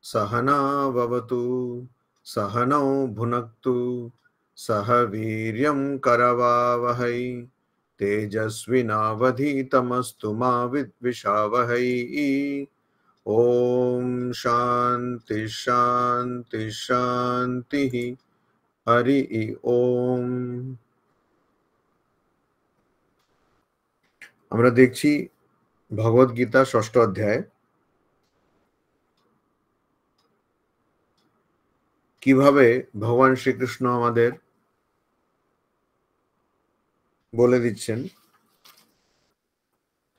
सहना भवतु सहनौ भुनक्तु सह वीर्यं करवावहै तेजस्विनावधीतमस्तु मा विद्विषावहै। ओम शांति शांति शांति। हरि ओम। আমরা দেখছি ভগবদ গীতা ষষ্ঠ অধ্যায় কিভাবে ভগবান শ্রীকৃষ্ণ আমাদের বলে দিচ্ছেন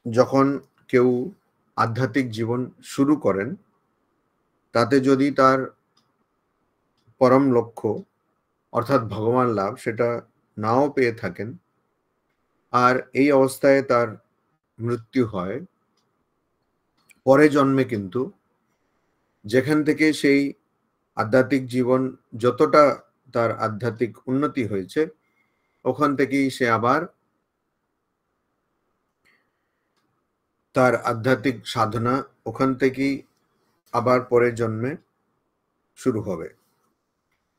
যখন কেউ আধ্যাত্মিক জীবন শুরু করেন তাতে যদি তার পরম লক্ষ্য অর্থাৎ ভগবান লাভ সেটা নাও পেয়ে থাকেন আর এই অবস্থায় তার মৃত্যু হয়, পরে জন্মে কিন্তু যেখান থেকে সেই আধ্যাত্মিক জীবন যতটা তার আধ্যাত্মিক উন্নতি হয়েছে ওখান থেকেই সে আবার তার আধ্যাত্মিক সাধনা ওখান থেকেই আবার পরের জন্মে শুরু হবে,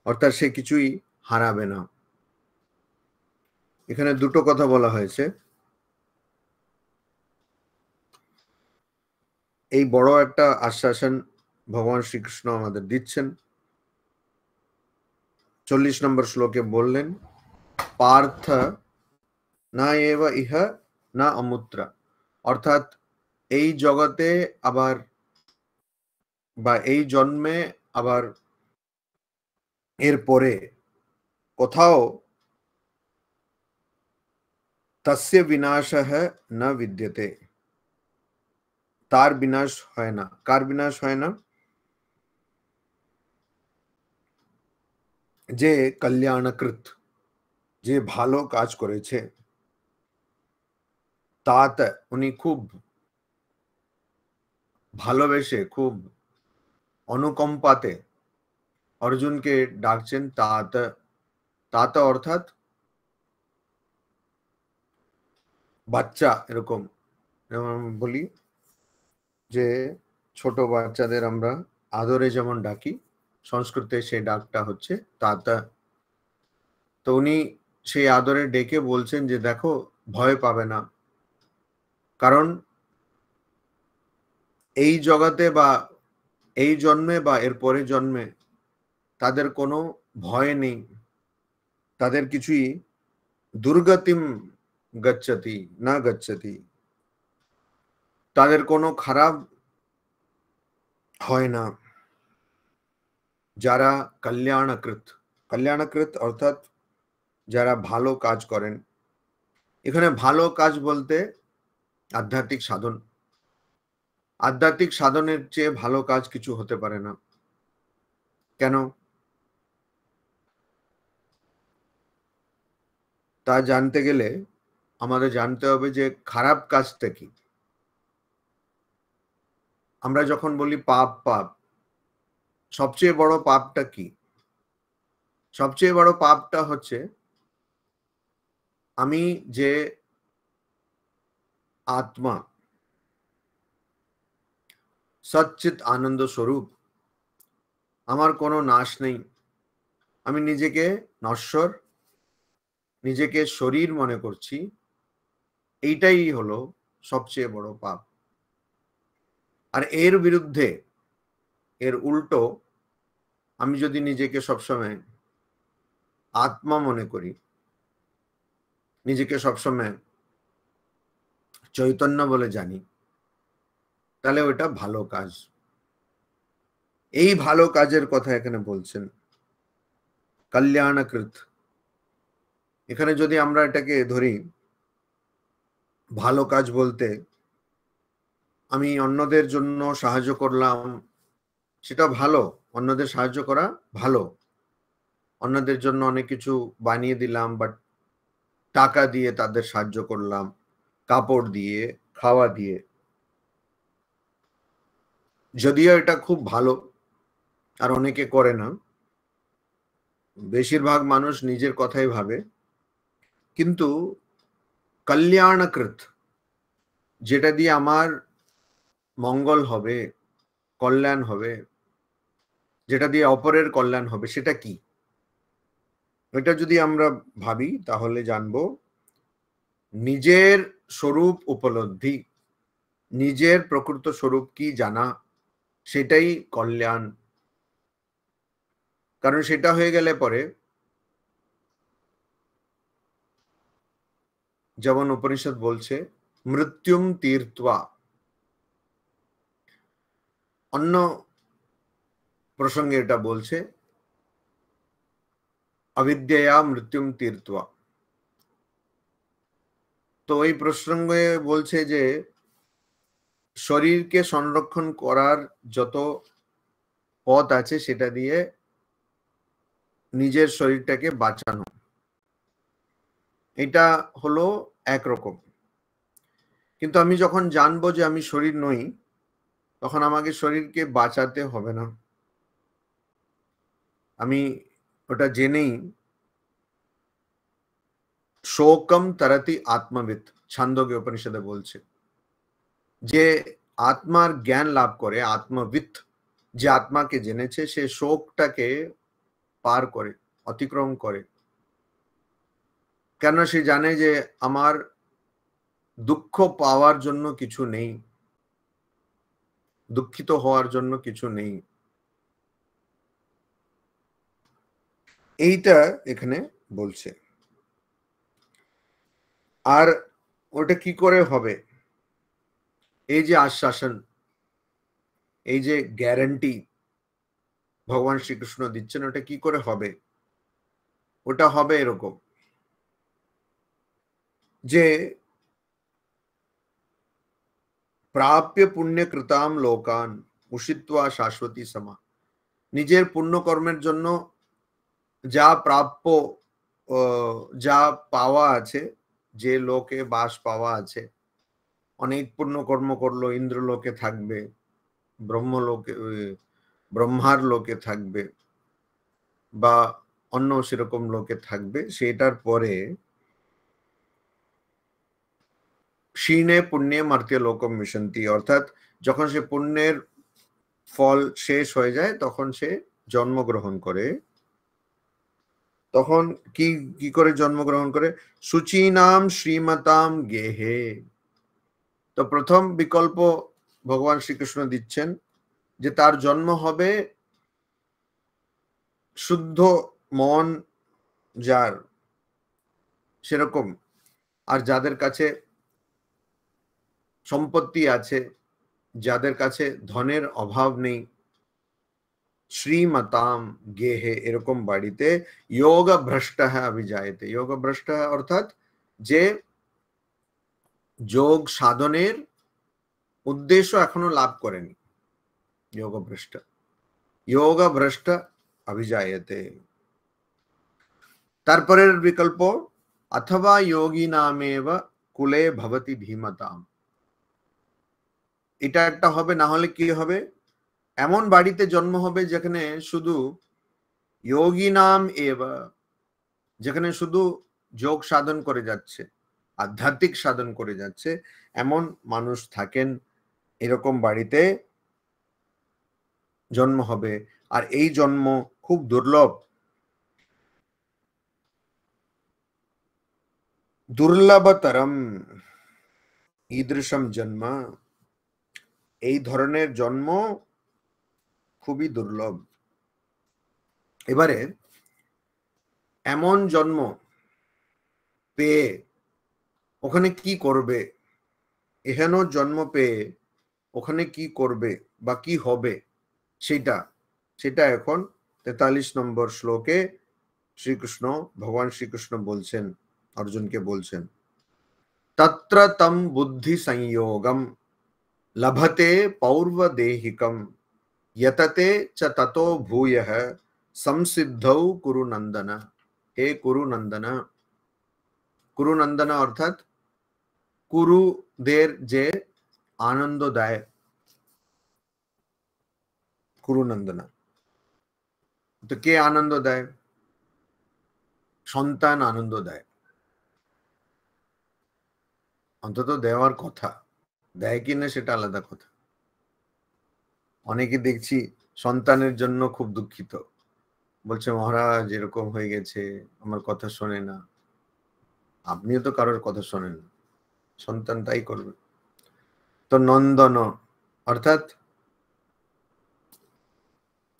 অর্থাৎ সে কিছুই হারাবে না। এখানে দুটো কথা বলা হয়েছে। এই বড় একটা আশ্বাসন ভগবান শ্রীকৃষ্ণ আমাদের দিচ্ছেন। 40 নম্বর শ্লোকে বললেন, পার্থ না এব ইহ না অমুত্রা, অর্থাৎ এই জগতে আবার বা এই জন্মে আবার এর পরে কোথাও তস্য বিনাশঃ না বিদ্যতে, তার বিনাশ হয় না। কার বিনাশ হয় না? যে কল্যাণকৃত, যে ভালো কাজ করেছে, তাত উনি খুব ভালোবেসে খুব অনুকম্পাতে অর্জুনকে ডাকছেন তাত। তাত অর্থাৎ বাচ্চা, এরকম যেমন বলি যে ছোট বাচ্চাদের আমরা আদরে যেমন ডাকি, সংস্কৃতে সেই ডাকটা হচ্ছে তাত। তো উনি সেই আদরে ডেকে বলছেন যে দেখো, ভয় পাবে না, কারণ এই জগতে বা এই জন্মে বা এর পরে জন্মে তাদের কোনো ভয় নেই, তাদের কিছুই দুর্গতিম গচ্ছতি না গচ্ছতি, তাদের কোনো খারাপ হয় না। যারা কল্যাণকৃত, কল্যাণকৃত অর্থাৎ যারা ভালো কাজ করেন। এখানে ভালো কাজ বলতে আধ্যাত্মিক সাধন, আধ্যাত্মিক সাধনের চেয়ে ভালো কাজ কিছু হতে পারে না। কেন? তা জানতে গেলে আমাদের জানতে হবে যে খারাপ কাজটা কি। আমরা যখন বলি পাপ পাপ, সবচেয়ে বড় পাপটা কি? সবচেয়ে বড় পাপটা হচ্ছে আমি যে আত্মা, সচ্চিত আনন্দ স্বরূপ, আমার কোনো নাশ নেই, আমি নিজেকে নশ্বর, নিজেকে শরীর মনে করছি, এইটাই হলো সবচেয়ে বড় পাপ। আর এর বিরুদ্ধে, এর উল্টো, আমি যদি নিজেকে সবসময় আত্মা মনে করি, নিজেকে সবসময় চৈতন্য বলে জানি, তাহলে ওটা ভালো কাজ। এই ভালো কাজের কথা এখানে বলছেন, কল্যাণকৃত। এখানে যদি আমরা এটাকে ধরি, ভালো কাজ বলতে আমি অন্যদের জন্য সাহায্য করলাম, সেটা ভালো, অন্যদের সাহায্য করা ভালো, অন্যদের জন্য অনেক কিছু বানিয়ে দিলাম বা টাকা দিয়ে তাদের সাহায্য করলাম, কাপড় দিয়ে, খাওয়া দিয়ে, যদিও এটা খুব ভালো আর অনেকে করে না, বেশিরভাগ মানুষ নিজের কথাই ভাবে। কিন্তু কল্যাণকৃত, যেটা দিয়ে আমার মঙ্গল হবে, কল্যাণ হবে, যেটা দিয়ে অপরের কল্যাণ হবে, সেটা কি? এটা যদি আমরা ভাবি তাহলে জানবো নিজের স্বরূপ উপলব্ধি, নিজের প্রকৃত স্বরূপ কি জানা, সেটাই কল্যাণ। কারণ সেটা হয়ে গেলে পরে, যেমন উপনিষদ বলছে, মৃত্যুম তীর্ত্বা, অন্য প্রসঙ্গে এটা বলছে, অবিদ্যয়া মৃত্যুম তীর্ত্বা। তো এই প্রসঙ্গে বলছে যে শরীরকে সংরক্ষণ করার যত পথ আছে সেটা দিয়ে নিজের শরীরটাকে বাঁচানো, এটা হলো একরকম। কিন্তু আমি যখন জানবো যে আমি শরীর নই, তখন আমাকে শরীরকে বাঁচাতে হবে না। আমি ওটা জেনেই, শোকম তরতি আত্মবিৎ, ছান্দোগ্য উপনিষদে বলছে, যে আত্মার জ্ঞান লাভ করে, আত্মবিৎ, যে আত্মাকে জেনেছে, সে শোকটাকে পার করে, অতিক্রম করে। কেন? সে জানে যে আমার দুঃখ পাওয়ার জন্য কিছু নেই, দুঃখিত হওয়ার জন্য কিছু নেই। এইটা এখানে বলছে। আর ওটা কি করে হবে? এই যে আশ্বাসন, এই যে গ্যারান্টি ভগবান শ্রীকৃষ্ণ দিচ্ছেন, ওটা কি করে হবে? ওটা হবে এরকম যে প্রাপ্য পুণ্য কৃতাম লোকান উষিত্বা শাশ্বতী সমা। নিজের পুণ্য কর্মের জন্য যা প্রাপ্য, যা পাওয়া আছে, যে লোকে বাস পাওয়া আছে, অনেক পুণ্য কর্ম করলো, ইন্দ্রলোকে থাকবে, ব্রহ্মলোকে, ব্রহ্মার লোকে থাকবে, বা অন্য সেরকম লোকে থাকবে, সেটার পরে ক্ষীণে পুণ্যে মার্ত্য লোকম মিশন্তি, অর্থাৎ যখন সে পুণ্যের ফল শেষ হয়ে যায়, তখন সে জন্মগ্রহণ করে। তখন কি কি করে জন্মগ্রহণ করে? শুচীনাম শ্রীমতাম গেহে। তো প্রথম বিকল্প ভগবান শ্রীকৃষ্ণ দিচ্ছেন যে তার জন্ম হবে শুদ্ধ মন যার, সেরকম, আর যাদের কাছে সম্পত্তি আছে, যাদের কাছে ধনের অভাব নেই, শ্রীমতাম গেহে, এরকম বাড়িতে, যোগ ভ্রষ্ট অভিজায়তে। যোগ ভ্রষ্ট অর্থাৎ যে যোগ সাধনের উদ্দেশ্য এখনো লাভ করেনি, যোগ ভ্রষ্ট, যোগ ভ্রষ্ট অভিজায়তে। তারপরের বিকল্প, অথবা যোগী নামেব কুলে ভবতি ধীমতাম। এটা একটা হবে। না হলে কি হবে? এমন বাড়িতে জন্ম হবে যেখানে শুধু যোগী নাম এব, যেখানে শুধু যোগ সাধন করে যাচ্ছে, আধ্যাত্মিক সাধন করে যাচ্ছে, এমন মানুষ থাকেন, এরকম বাড়িতে জন্ম হবে। আর এই জন্ম খুব দুর্লভ, দুর্লভতরম ঈদৃশম জন্ম। এই ধরনের জন্ম খুবই দুর্লভ। এবারে এমন জন্ম পেয়ে ওখানে কি করবে? এহেন জন্ম পেয়ে ওখানে কি করবে বা কি হবে, সেটা সেটা এখন 43 নম্বর শ্লোকে শ্রীকৃষ্ণ, ভগবান শ্রীকৃষ্ণ বলছেন, অর্জুনকে বলছেন, তত্র তম বুদ্ধি সংযোগম লভতে পৌর্বদেহিকম यतते च ततो भूयः संसिद्धौ कुरु नंदन। हे कुरु नंदन, कुरु नंदन অর্থাৎ কুরুদের যে আনন্দ দেয়, কুরু নন্দন। তো কে আনন্দ দেয়? সন্তান আনন্দ দেয়, অন্তত দেওয়ার কথা। দেয় কিনা সেটা আলাদা কথা। অনেকে দেখছি সন্তানের জন্য খুব দুঃখিত, বলছে মহারাজ এরকম হয়ে গেছে, আমার কথা শোনে না। আপনিও তো কারোর কথা শোনেন না, সন্তান তাই করবে। তো নন্দন অর্থাৎ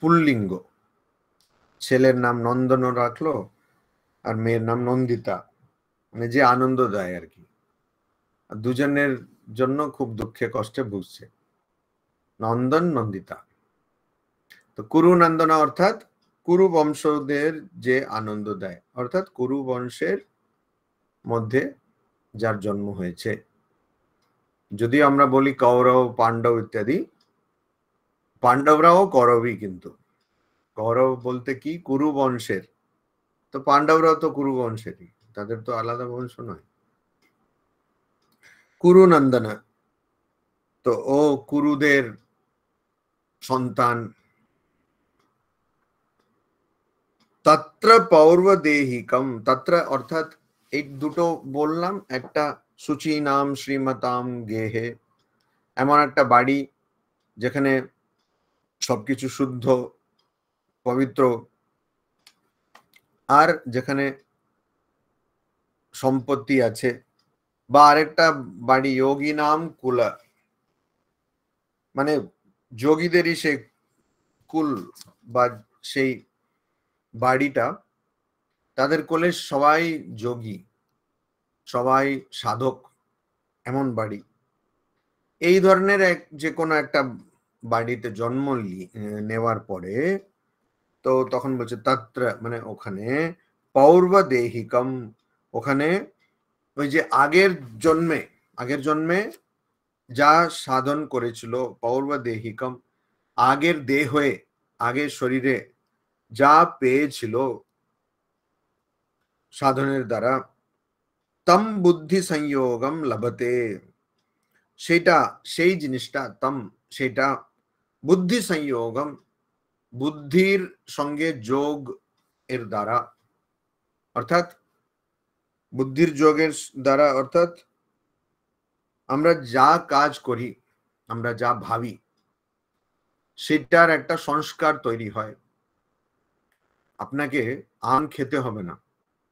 পুল্লিঙ্গ, ছেলের নাম নন্দন রাখলো আর মেয়ের নাম নন্দিতা, মানে যে আনন্দ দেয় আর কি। দুজনের জন্য খুব দুঃখে কষ্টে ভুগছে, নন্দন নন্দিতা। তো কুরু নন্দনা অর্থাৎ কুরু বংশদের যে আনন্দ দেয়, অর্থাৎ কুরু বংশের মধ্যে যার জন্ম হয়েছে। যদি আমরা বলি কৌরব পাণ্ডব ইত্যাদি, পাণ্ডবরাও কৌরবই, কিন্তু কৌরব বলতে কি কুরু বংশের, তো পাণ্ডবরাও তো কুরু বংশেরই, তাদের তো আলাদা বংশ নয়। কুরু নন্দনা, তো ও কুরুদের সন্তান। তত্র পৌর্বদেহিকম, তত্র অর্থাৎ এই দুটো বললাম, একটা শুচি নাম শ্রীমতাম গেহে, এমন একটা বাড়ি যেখানে সবকিছু শুদ্ধ পবিত্র, আর যেখানে সম্পত্তি আছে। বা আরেকটা বাড়ি যোগী নাম কুলা, মানে যোগীদেরই সে কুল বা সেই বাড়িটা, তাদের কোলে সবাই যোগী, সবাই সাধক, এমন বাড়ি। এই ধরনের যে কোনো একটা বাড়িতে জন্ম নেওয়ার পরে, তো তখন বলছে তত্র মানে ওখানে, পৌর্বদেহিকম ওখানে ওই যে আগের জন্মে যা সাধন করেছিল, পৌর্বদেহিকম আগের দেহে, আগের শরীরে যা পেয়েছিল সাধনের দ্বারা, তম বুদ্ধি সংযোগম লভতে, সেটা সেই জিনিসটা, তম সেটা, বুদ্ধি সংযোগম বুদ্ধির সঙ্গে যোগ এর দ্বারা, অর্থাৎ বুদ্ধির যোগের দ্বারা, অর্থাৎ আমরা যা কাজ করি, আমরা যা ভাবি, সেটার একটা সংস্কার তৈরি হয়। আপনাকে আম খেতে হবে না,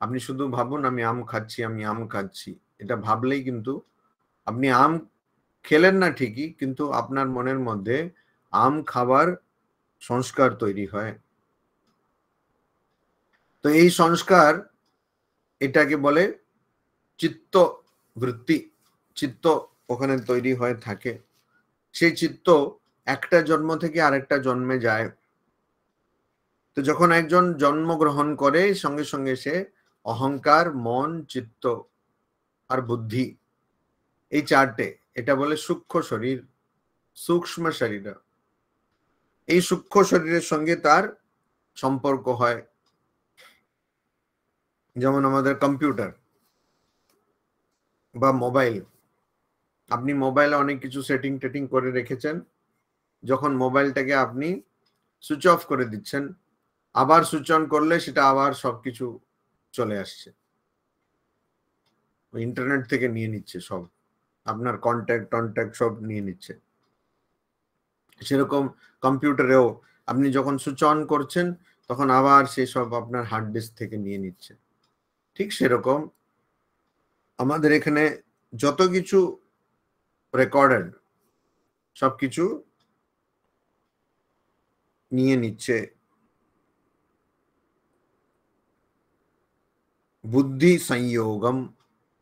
আপনি শুধু ভাবুন আমি আম খাচ্ছি, আমি আম খাচ্ছি, এটা ভাবলেই কিন্তু আপনি আম খেলেন না ঠিকই, কিন্তু আপনার মনের মধ্যে আম খাবার সংস্কার তৈরি হয়। তো এই সংস্কার, এটাকে বলে চিত্ত বৃত্তি, চিত্ত ওখানে তৈরি হয়ে থাকে। সেই চিত্ত একটা জন্ম থেকে আরেকটা জন্মে যায়। তো যখন একজন জন্মগ্রহণ করে, সঙ্গে সঙ্গে সে অহংকার, মন, চিত্ত আর বুদ্ধি, এই চারটে, এটা বলে সূক্ষ্ম শরীর, সূক্ষ্ম শরীর, এই সূক্ষ্ম শরীরের সঙ্গে তার সম্পর্ক হয়। যেমন আমাদের কম্পিউটার বা মোবাইল, আপনি মোবাইলে অনেক কিছু সেটিং টেটিং করে রেখেছেন, যখন মোবাইলটাকে আপনি সুইচ অফ করে দিচ্ছেন, আবার সুইচ অন করলে সেটা আবার সবকিছু চলে আসছে, ইন্টারনেট থেকে নিয়ে নিচ্ছে সব, আপনার কন্ট্যাক্ট সব নিয়ে নিচ্ছে। সেরকম কম্পিউটারেও আপনি যখন সুইচ অন করছেন, তখন আবার সেই সব আপনার হার্ড ডিস্ক থেকে নিয়ে নিচ্ছে। ঠিক সেরকম আমাদের এখানে যত কিছু রেকর্ডেড, সবকিছু নিয়ে নিচ্ছে। বুদ্ধি সংযোগম,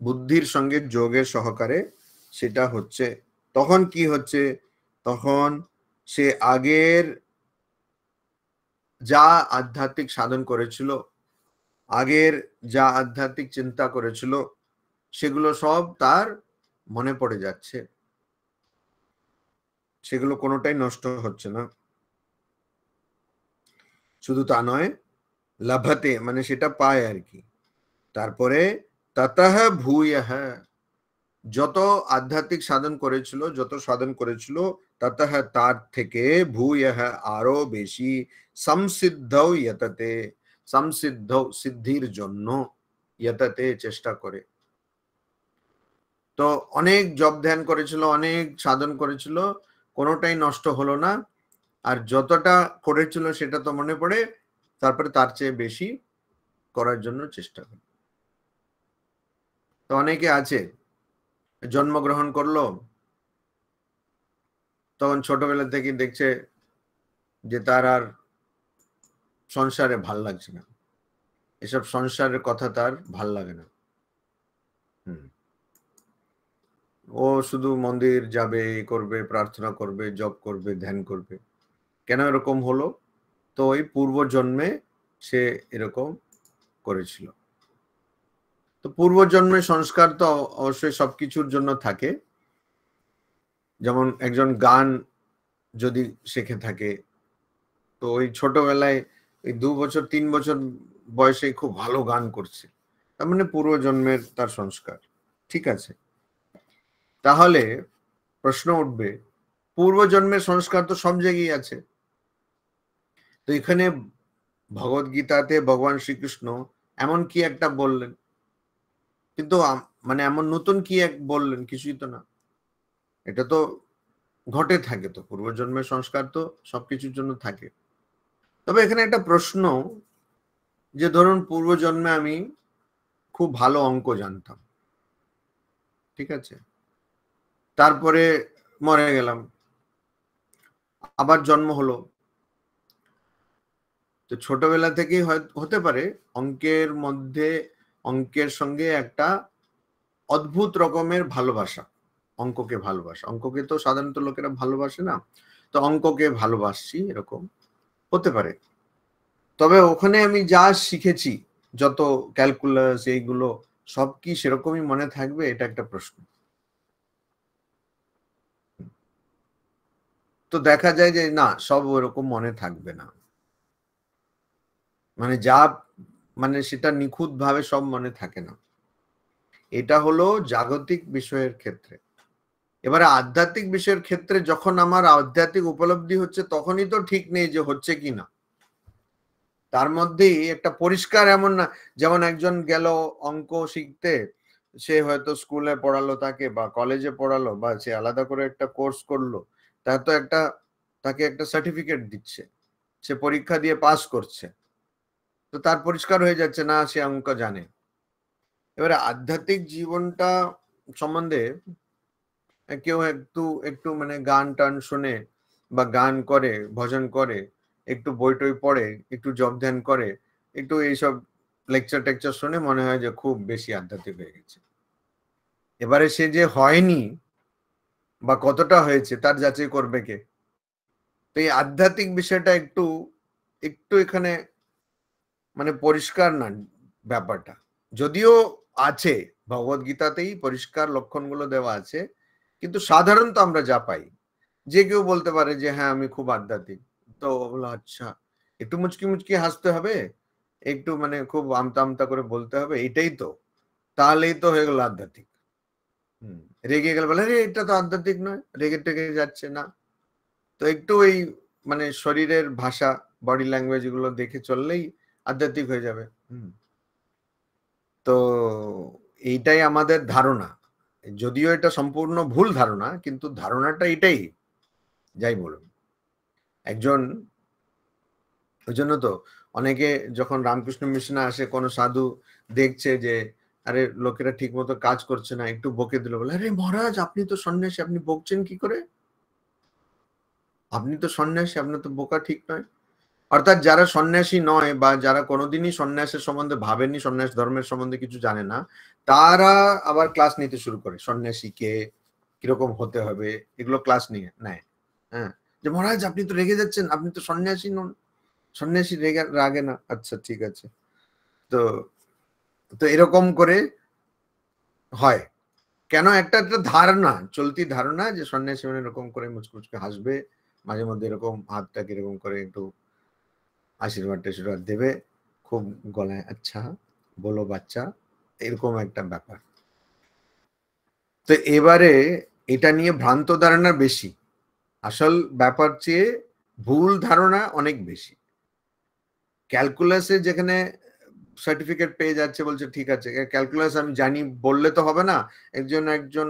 বুদ্ধির সঙ্গে যোগের সহকারে সেটা হচ্ছে। তখন কি হচ্ছে, তখন সে আগের যা আধ্যাত্মিক সাধন করেছিল, আগের যা আধ্যাত্মিক চিন্তা করেছিল, সেগুলো সব তার মনে পড়ে যাচ্ছে, সেগুলো কোনোটাই নষ্ট হচ্ছে না। শুধু তা নয়, লাভতে মানে সেটা পায় আর কি। তারপরে ততঃ ভূয়ঃ, যত আধ্যাত্মিক সাধন করেছিল, যত সাধন করেছিল, ততঃ তার থেকে ভূয়ঃ আরো বেশি, সংসিদ্ধৌ যততে, সংসিদ্ধৌ সিদ্ধির জন্য, যততে চেষ্টা করে। তো অনেক জপ ধ্যান করেছিল, অনেক সাধন করেছিল, কোনোটাই নষ্ট হলো না। আর যতটা করেছিল সেটা তো মনে পড়ে, তারপরে তার চেয়ে বেশি করার জন্য চেষ্টা করে। তো অনেকে আছে জন্মগ্রহণ করলো, তখন ছোটবেলা থেকে দেখছে যে তার আর সংসারে ভাল লাগছে না, এসব সংসারের কথা তার ভাল লাগে না। ও শুধু মন্দির যাবে, করবে, প্রার্থনা করবে, জপ করবে, ধ্যান করবে। কেন এরকম হলো? তো ওই পূর্ব জন্মে সে এরকম করেছিল। তো পূর্ব জন্মের সংস্কার তো অবশ্যই সবকিছুর জন্য থাকে। যেমন একজন গান যদি শিখে থাকে, তো ওই ছোটবেলায় ওই 2 বছর 3 বছর বয়সে খুব ভালো গান করছে, তার মানে পূর্বজন্মের তার সংস্কার। ঠিক আছে, তাহলে প্রশ্ন উঠবে, পূর্বজন্মের সংস্কার তো সব জায়গায় আছে, তো এখানে ভগবদ গীতাতে ভগবান শ্রীকৃষ্ণ এমন কি একটা বললেন, কিন্তু মানে এমন নতুন কি এক বললেন? কিছুই তো না। এটা তো ঘটে থাকে, তো পূর্বজন্মের সংস্কার তো সবকিছুর জন্য থাকে। তবে এখানে একটা প্রশ্ন, যে ধরুন পূর্বজন্মে আমি খুব ভালো অঙ্ক জানতাম, ঠিক আছে, তারপরে মরে গেলাম, আবার জন্ম হলো, তো ছোটবেলা থেকেই হতে পারে অঙ্কের মধ্যে, অঙ্কের সঙ্গে একটা অদ্ভুত রকমের ভালোবাসা, অঙ্ককে ভালোবাসা, অঙ্ককে তো সাধারণত লোকেরা ভালোবাসে না, তো অঙ্ককে ভালোবাসছি, এরকম হতে পারে। তবে ওখানে আমি যা শিখেছি, যত ক্যালকুলাস এইগুলো সব কি সেরকমই মনে থাকবে? এটা একটা প্রশ্ন। তো দেখা যায় যে না, সব ওরকম মনে থাকবে না, মানে যা, মানে সেটা নিখুঁত ভাবে সব মনে থাকে না। এটা হলো জাগতিক বিষয়ের ক্ষেত্রে। এবারে আধ্যাত্মিক বিষয়ের ক্ষেত্রে যখন আমার আধ্যাত্মিক উপলব্ধি হচ্ছে, তখনই তো ঠিক নেই যে হচ্ছে কি না। তার মধ্যেই একটা পরিষ্কার, এমন না যেমন একজন গেল অঙ্ক শিখতে, সে হয়তো স্কুলে পড়ালো তাকে, বা কলেজে পড়ালো, বা সে আলাদা করে একটা কোর্স করলো, তার তো একটা, তাকে একটা সার্টিফিকেট দিচ্ছে, সে পরীক্ষা দিয়ে পাস করছে, তো তার পরিষ্কার হয়ে যাচ্ছে না সে অঙ্ক জানে। এবারে আধ্যাত্মিক জীবনটা সম্বন্ধে কেউ একটু একটু মানে গান টান শোনে, বা গান করে, ভজন করে, একটু বই টই পড়ে, একটু জপ ধ্যান করে, একটু এইসব লেকচার টেকচার শুনে মনে হয় যে খুব বেশি আধ্যাত্মিক হয়ে গেছে। এবারে সে যে হয়নি বা কতটা হয়েছে তার যাচাই করবে কে? তো এই আধ্যাত্মিক বিষয়টা একটু একটু এখানে মানে পরিষ্কার না ব্যাপারটা, যদিও আছে ভগবদ গীতাতেই পরিষ্কার লক্ষণগুলো দেওয়া আছে, কিন্তু সাধারণত আমরা যা পাই, যে কেউ বলতে পারে যে হ্যাঁ আমি খুব আধ্যাত্মিক, তো বলো আচ্ছা, একটু মুচকি মুচকি হাসতে হবে, একটু মানে খুব আমতা আমতা করে বলতে হবে, এটাই তো, তাহলেই তো হয়ে গেল আধ্যাত্মিক। রেগে গেলে বলে রে এটা তো আধ্যাত্মিক নয়, রেগে টেগে যাচ্ছে না। তো একটু এই মানে শরীরের ভাষা, বডি ল্যাঙ্গুয়েজ এগুলো দেখে চললেই আধ্যাত্মিক হয়ে যাবে। তো এইটাই আমাদের ধারণা, যদিও এটা সম্পূর্ণ ভুল ধারণা, কিন্তু ধারণাটা এটাই, যাই বলুন। একজন, ওই জন্য তো অনেকে যখন রামকৃষ্ণ মিশনে আসে, কোনো সাধু দেখছে যে আরে লোকেরা ঠিক মতো কাজ করছে না, একটু বকে দিল, বলে আরে মহারাজ আপনি তো সন্ন্যাসী, আপনি বকছেন কি করে, আপনি তো সন্ন্যাসী, আপনার তো বোকা ঠিক নয়। অর্থাৎ যারা সন্ন্যাসী নয়, বা যারা কোনোদিনই সন্ন্যাসের সম্বন্ধে ভাবেননি, সন্ন্যাস ধর্মের সম্বন্ধে কিছু জানে না, তারা আবার ক্লাস নিতে শুরু করে, সন্ন্যাসীকে কিরকম হতে হবে এগুলো ক্লাস নিয়ে নেয়। হ্যাঁ, যে মহারাজ আপনি তো রেগে যাচ্ছেন, আপনি তো সন্ন্যাসী নন, সন্ন্যাসী রাগে না, আচ্ছা ঠিক আছে। তো তো এরকম করে হয় কেন? একটা একটা ধারণা, চলতি ধারণা, যে সন্ন্যাসী মানে এরকম করে মুচকুচকে হাসবে, মাঝে মধ্যে এরকম হাতটাকে এরকম করে একটু আশীর্বাদ টাশীর্বাদ দেবে, খুব গলায় আচ্ছা বলো বাচ্চা, এরকম একটা ব্যাপার। তো এবারে এটা নিয়ে ভ্রান্ত ধারণা বেশি, আসল ব্যাপার চেয়ে ভুল ধারণা অনেক বেশি। ক্যালকুলাসে যেখানে সার্টিফিকেট পেয়ে যাচ্ছে, বলছে ঠিক আছে ক্যালকুলাস আমি জানি বললে তো হবে না, একজন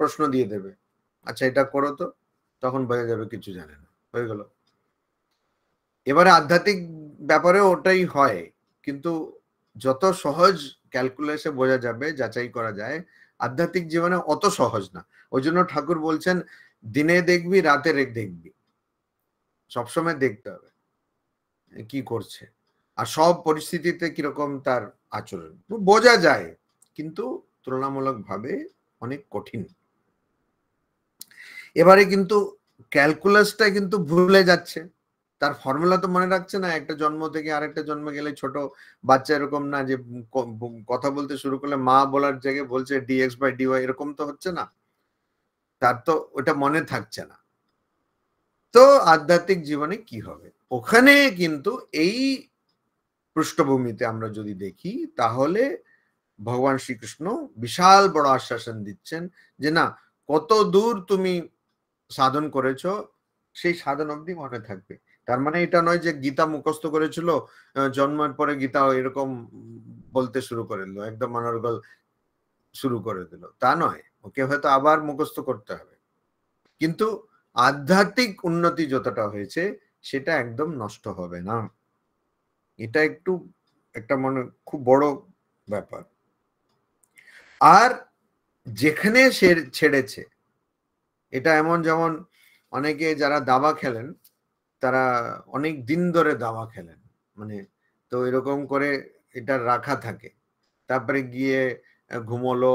প্রশ্ন দিয়ে দেবে, আচ্ছা এটা করো তো, তখন বোঝা যাবে কিছু জানে না, হয়ে গেল। এবারে আধ্যাত্মিক ব্যাপারে ওটাই হয়, কিন্তু যত সহজ ক্যালকুলেশে বোঝা যাবে, যাচাই করা যায়, আধ্যাত্মিক জীবনে অত সহজ না। ওই জন্য ঠাকুর বলছেন দিনে দেখবি রাতে দেখবি, সবসময় দেখতে হবে কি করছে আর সব পরিস্থিতিতে কিরকম তার আচরণ বোঝা যায়, কিন্তু তুলনামূলকভাবে অনেক কঠিন। এবারে কিন্তু ক্যালকুলাসটা কিন্তু ভুলে যাচ্ছে, তার ফর্মুলা তো মনে রাখছে না। একটা জন্ম থেকে আরেকটা জন্মে গেলে ছোট বাচ্চা এরকম না যে কথা বলতে শুরু করলে মা বলার জায়গায় বলছে dx by dy, এরকম তো হচ্ছে না, তার তো ওটা মনে থাকছে না। তো আধ্যাত্মিক জীবনে কি হবে, ওখানে কিন্তু এই পৃষ্ঠভূমিতে আমরা যদি দেখি তাহলে ভগবান শ্রীকৃষ্ণ বিশাল বড় আশ্বাসন দিচ্ছেন যে না, কত দূর তুমি সাধন করেছো সেই সাধন অবধি মনে থাকবে। তার মানে এটা নয় যে গীতা মুখস্থ করেছিল, জন্মের পরে গীতা এরকম বলতে শুরু করে দিল, একদম অনর্গল শুরু করে দিল, তা নয়। ওকে হয়তো আবার মুখস্থ করতে হবে, কিন্তু আধ্যাত্মিক উন্নতি যতটা হয়েছে সেটা একদম নষ্ট হবে না। এটা একটু একটা মনে খুব বড় ব্যাপার। আর যেখানে সে ছেড়েছে, এটা এমন যেমন অনেকে যারা দাবা খেলেন তারা অনেক দিন ধরে দাবা খেলেন, মানে তো এরকম করে এটা রাখা থাকে, তারপরে গিয়ে ঘুমোলো,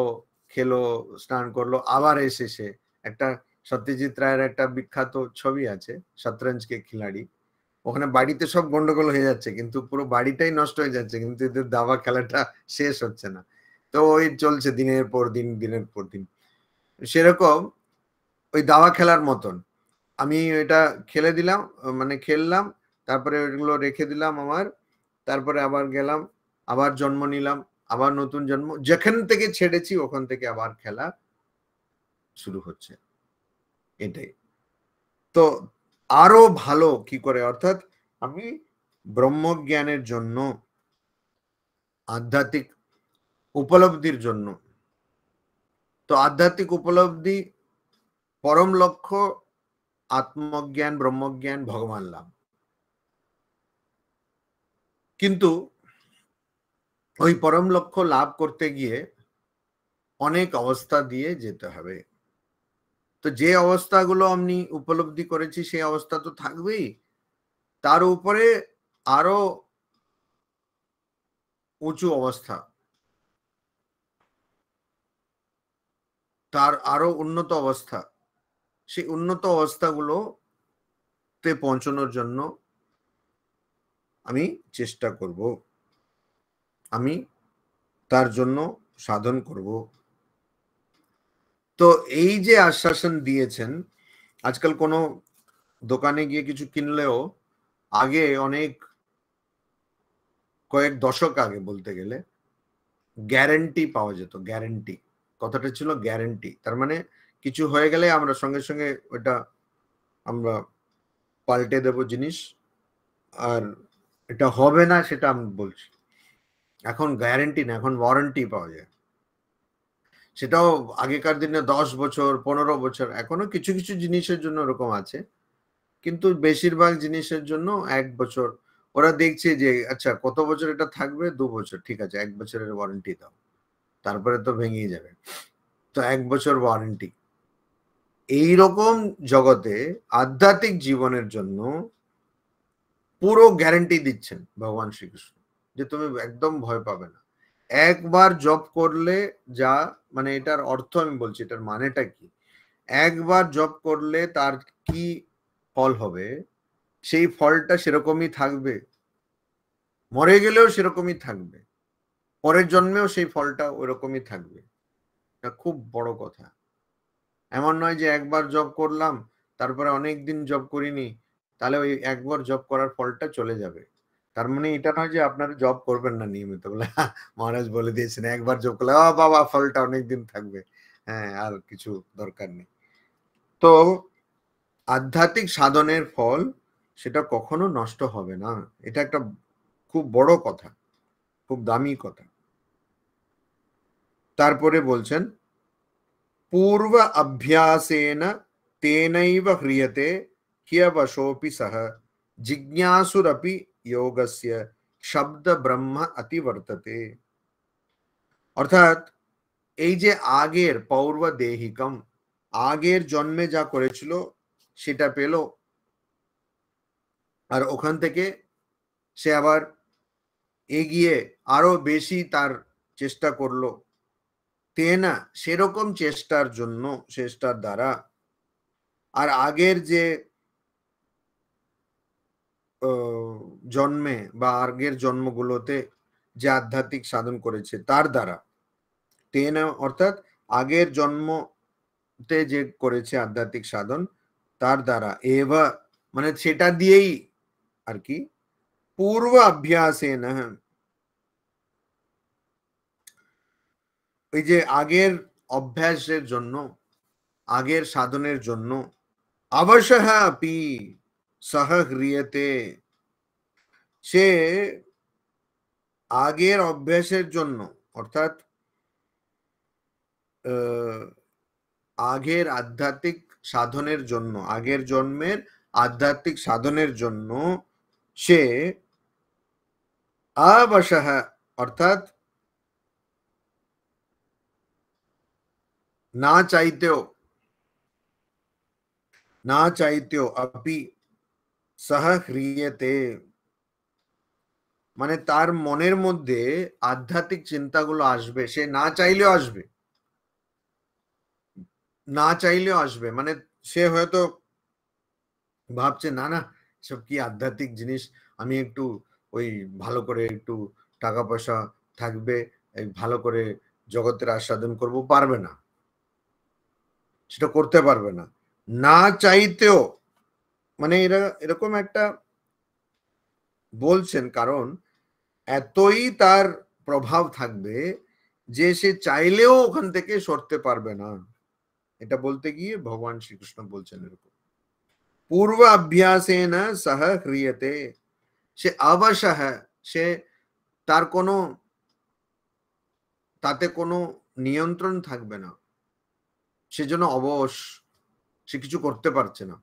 খেলো, স্নান করলো, আবার এসে একটা সত্যজিৎ রায়ের একটা বিখ্যাত ছবি আছে শতরঞ্জ কে খিলাড়ি, ওখানে বাড়িতে সব গন্ডগোল হয়ে যাচ্ছে কিন্তু পুরো বাড়িটাই নষ্ট হয়ে যাচ্ছে, কিন্তু এদের দাবা খেলাটা শেষ হচ্ছে না। তো ওই চলছে দিনের পর দিন দিনের পর দিন। সেরকম ওই দাবা খেলার মতন আমি এটা খেলে দিলাম, মানে খেললাম, তারপরে ওইগুলো রেখে দিলাম আমার, তারপরে আবার গেলাম, আবার জন্ম নিলাম, আবার নতুন জন্ম, যেখান থেকে ছেড়েছি ওখান থেকে আবার খেলা শুরু হচ্ছে। এটাই তো আরো ভালো কি করে, অর্থাৎ আমি ব্রহ্মজ্ঞানের জন্য, আধ্যাত্মিক উপলব্ধির জন্য, তো আধ্যাত্মিক উপলব্ধি পরম লক্ষ্য আত্মজ্ঞান, ব্রহ্মজ্ঞান, ভগবান লাভ। কিন্তু ওই পরম লক্ষ্য লাভ করতে গিয়ে অনেক অবস্থা দিয়ে যেতে হবে। তো যে অবস্থাগুলো আমি উপলব্ধি করেছি সেই অবস্থা তো থাকবেই, তার উপরে আরো উঁচু অবস্থা, তার আরো উন্নত অবস্থা, সেই উন্নত অবস্থাগুলোতে পৌঁছানোর জন্য আমি চেষ্টা করব, আমি তার জন্য সাধন করব। তো এই যে আশ্বাসন দিয়েছেন, আজকাল কোনো দোকানে গিয়ে কিছু কিনলেও আগে অনেক কয়েক দশক আগে বলতে গেলে গ্যারেন্টি পাওয়া যেত। গ্যারেন্টি কথাটা ছিল গ্যারেন্টি, তার মানে কিছু হয়ে গেলে আমরা সঙ্গে সঙ্গে ওটা আমরা পাল্টে দেব জিনিস, আর এটা হবে না সেটা আমি বলছি। এখন গ্যারেন্টি না, এখন ওয়ারেন্টি পাওয়া যায়। সেটাও আগেকার দিনে 10 বছর 15 বছর, এখনো কিছু কিছু জিনিসের জন্য ওরকম আছে, কিন্তু বেশিরভাগ জিনিসের জন্য 1 বছর। ওরা দেখছে যে আচ্ছা কত বছর এটা থাকবে, 2 বছর, ঠিক আছে 1 বছরের ওয়ারেন্টি দাও, তারপরে তো ভেঙেই যাবে, তো 1 বছর ওয়ারেন্টি। এইরকম জগতে আধ্যাত্মিক জীবনের জন্য পুরো গ্যারেন্টি দিচ্ছেন ভগবান শ্রীকৃষ্ণ, যে তুমি একদম ভয় পাবে না। একবার জব করলে যা, মানে এটার অর্থ আমি বলছি, এটার মানেটা কি, একবার জব করলে তার কি ফল হবে, সেই ফলটা সেরকমই থাকবে, মরে গেলেও সেরকমই থাকবে, পরের জন্মেও সেই ফলটা ওরকমই থাকবে। এটা খুব বড় কথা। এমন নয় যে একবার জব করলাম তারপরে অনেকদিন জব করিনি, তাহলে ওই একবার জব করার ফলটা চলে যাবে। তার মানে এটা নয় যে আপনারা জব করবেন না নিয়মিত, বলে মহারাজ বলে দিয়েছেন একবার জব করলে বাবা ফলটা অনেকদিন থাকবে, হ্যাঁ আর কিছু দরকার নেই। তো আধ্যাত্মিক সাধনের ফল সেটা কখনো নষ্ট হবে না, এটা একটা খুব বড় কথা, খুব দামি কথা। তারপরে বলছেন पूर्व अभ्यासेन तेनैव ह्रियते ह्यवशोऽपि सः জিজ্ঞাসুরপি যোগস্য শব্দ ব্রহ্ম অতিবর্ততে। অর্থাৎ এই যে আগের পৌর্ব দেহিকম, আগের জন্মে যা করেছিল সেটা পেল, আর ওখান থেকে সে আবার এগিয়ে আরো বেশি তার চেষ্টা করলো, তেনা সেরকম চেষ্টার দ্বারা, আর আগের যে জন্মে বা আগের জন্মগুলোতে যে আধ্যাত্মিক সাধন করেছে তার দ্বারা, তেনা অর্থাৎ আগের জন্মতে যে করেছে আধ্যাত্মিক সাধন তার দ্বারা, এবা মানে সেটা দিয়েই আর কি, পূর্ব অভ্যাসেন, ওই যে আগের অভ্যাসের জন্য, আগের সাধনের জন্য, অবশ্যই আপি সহ ক্রিয়তে, সে আগের অভ্যাসের জন্য অর্থাৎ আগের আধ্যাত্মিক সাধনের জন্য, আগের জন্মের আধ্যাত্মিক সাধনের জন্য সে অবশ্যই অর্থাৎ না চাইতেও, না চাইতেও আপি সহ ক্রিয়তে, মানে তার মনের মধ্যে আধ্যাত্মিক চিন্তাগুলো আসবে, সে না চাইলেও আসবে, না চাইলেও আসবে, মানে সে হয়তো ভাবছে না না সব কি আধ্যাত্মিক জিনিস, আমি একটু ওই ভালো করে একটু টাকা পয়সা থাকবে, ভালো করে জগতের আস্বাদন করব, পারবে না, সেটা করতে পারবে না, না চাইতেও। মানে এরা এরকম একটা বলছেন কারণ এতই তার প্রভাব থাকবে যে সে চাইলেও ওখান থেকে সরতে পারবে না। এটা বলতে গিয়ে ভগবান শ্রীকৃষ্ণ বলছেন এরকম, পূর্ব অভ্যাসেন সহ ক্রিয়তে, সে অবশ্যই, সে তার কোনো, তাতে কোনো নিয়ন্ত্রণ থাকবে না, সেজন্য অবশ, সে কিছু করতে পারছে না,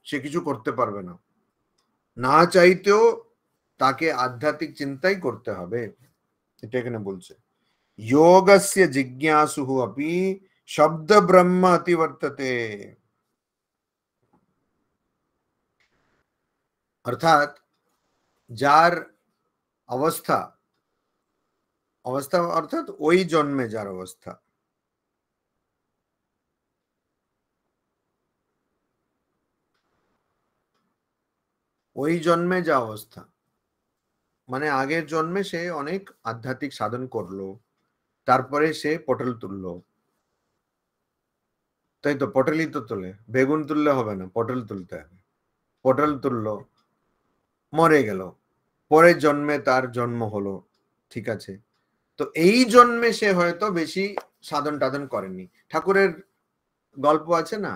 সে কিছু করতে পারবে না, না চাইতেও তাকে আধ্যাত্মিক চিন্তাই করতে হবে, এটা এখানে বলছে। যোগস্য জিজ্ঞাসুঃ अपि শব্দ ব্রহ্ম অতিবর্ততে, অর্থাৎ যার অবস্থা, অবস্থা অর্থাৎ ওই জন্মে যার অবস্থা, ওই জন্মে যা অবস্থা, মানে আগের জন্মে সে অনেক আধ্যাত্মিক সাধন করলো, তারপরে সে পটল তুললো, তাই তো, পটলই তো তোলে, বেগুন তুললে হবে না, পটল তুলতে হবে, পটল তুললো, মরে গেল, পরের জন্মে তার জন্ম হলো, ঠিক আছে, তো এই জন্মে সে হয়তো বেশি সাধন টাধন করেনি। ঠাকুরের গল্প আছে না,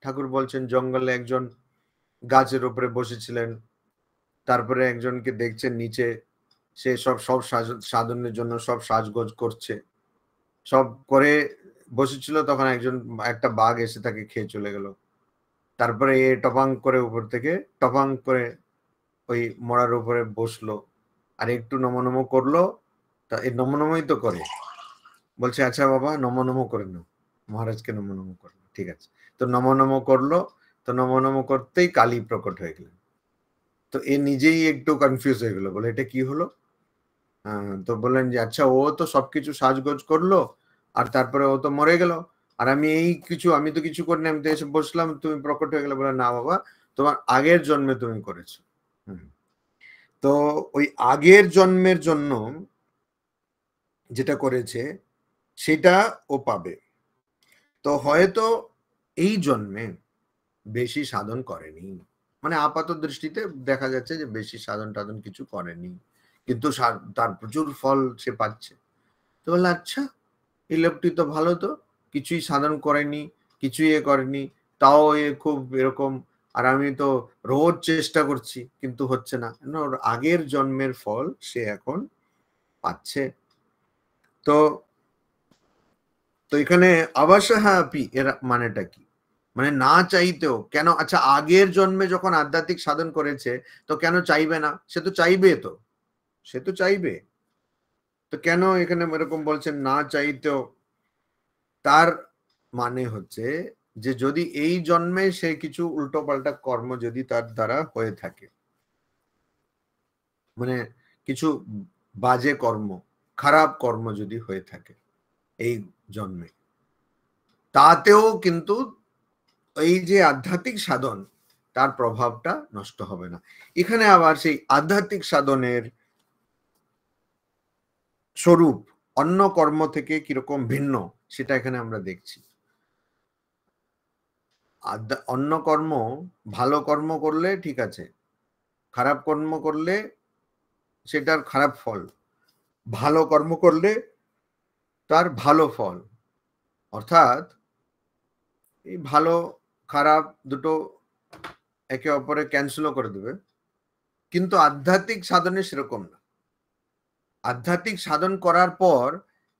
ঠাকুর বলছেন জঙ্গলে একজন গাছের উপরে বসেছিলেন, তারপরে একজনকে দেখছেন নিচে, সে সব সব সাধনের জন্য সব সাজগোজ করছে, সব করে বসেছিল, তখন একটা বাঘ এসে তাকে খেয়ে চলে গেল, তারপরে এ টপাং করে উপর থেকে টপাং করে ওই মরার উপরে বসলো, আর একটু নমো করলো, তা এই নমোই তো করে, বলছে আচ্ছা বাবা নমো করে নাও, মহারাজকে নমো করলো, ঠিক আছে, তো নমো করলো, তো নমো করতেই কালী প্রকট হয়ে গেলেন, তো এ নিজেই একটু কনফিউজ হয়ে গেল, বলে এটা কি হলো, তো বললেন যে আচ্ছা ও তো সবকিছু সাজগোজ করলো, আর তারপরে ও তো মরে গেল, আর আমি তো কিছু করিনি, আমি তো এসে বসলাম, তুমি প্রকট হয়ে গেলে, বলে না বাবা তোমার আগের জন্মে তুমি করেছো। তো ওই আগের জন্মের জন্য যেটা করেছে সেটা ও পাবে, তো হয়তো এই জন্মে বেশি সাধন করেনি, মানে আপাত দৃষ্টিতে দেখা যাচ্ছে যে বেশি সাধন টাধন কিছু করেনি, কিন্তু তার প্রচুর ফল সে পাচ্ছে। তো বললো আচ্ছা এই লোকটি তো ভালো, তো কিছুই সাধন করেনি, কিছুই এ করেনি, তাও এ খুব এরকম, আর আমি তো রোজ চেষ্টা করছি কিন্তু হচ্ছে না, ওর আগের জন্মের ফল সে এখন পাচ্ছে। তো তো এখানে অবশ্যই আপি এর মানেটা কি, মানে না চাইতেও কেন, আচ্ছা আগের জন্মে যখন আধ্যাত্মিক সাধন করেছে তো কেন চাইবে না? সে তো চাইবে, তো সে তো চাইবে, তো কেন এখানে এরকম বলছেন না চাইতেও? তার মানে হচ্ছে যে যদি এই জন্মে সে কিছু উল্টোপাল্টা কর্ম যদি তার দ্বারা হয়ে থাকে, মানে কিছু বাজে কর্ম, খারাপ কর্ম যদি হয়ে থাকে এই জন্মে, তাতেও কিন্তু এই যে আধ্যাত্মিক সাধন তার প্রভাবটা নষ্ট হবে না। এখানে আবার সেই আধ্যাত্মিক সাধনের স্বরূপ অন্য কর্ম থেকে কিরকম ভিন্ন সেটা এখানে আমরা দেখছি। অন্য কর্ম, ভালো কর্ম করলে ঠিক আছে, খারাপ কর্ম করলে সেটার খারাপ ফল, ভালো কর্ম করলে তার ভালো ফল। অর্থাৎ এই ভালো খারাপ দুটো একে অপরে ক্যান্সেলও করে দেবে, কিন্তু আধ্যাত্মিক সাধনে সেরকম না। আধ্যাত্মিক সাধন করার পর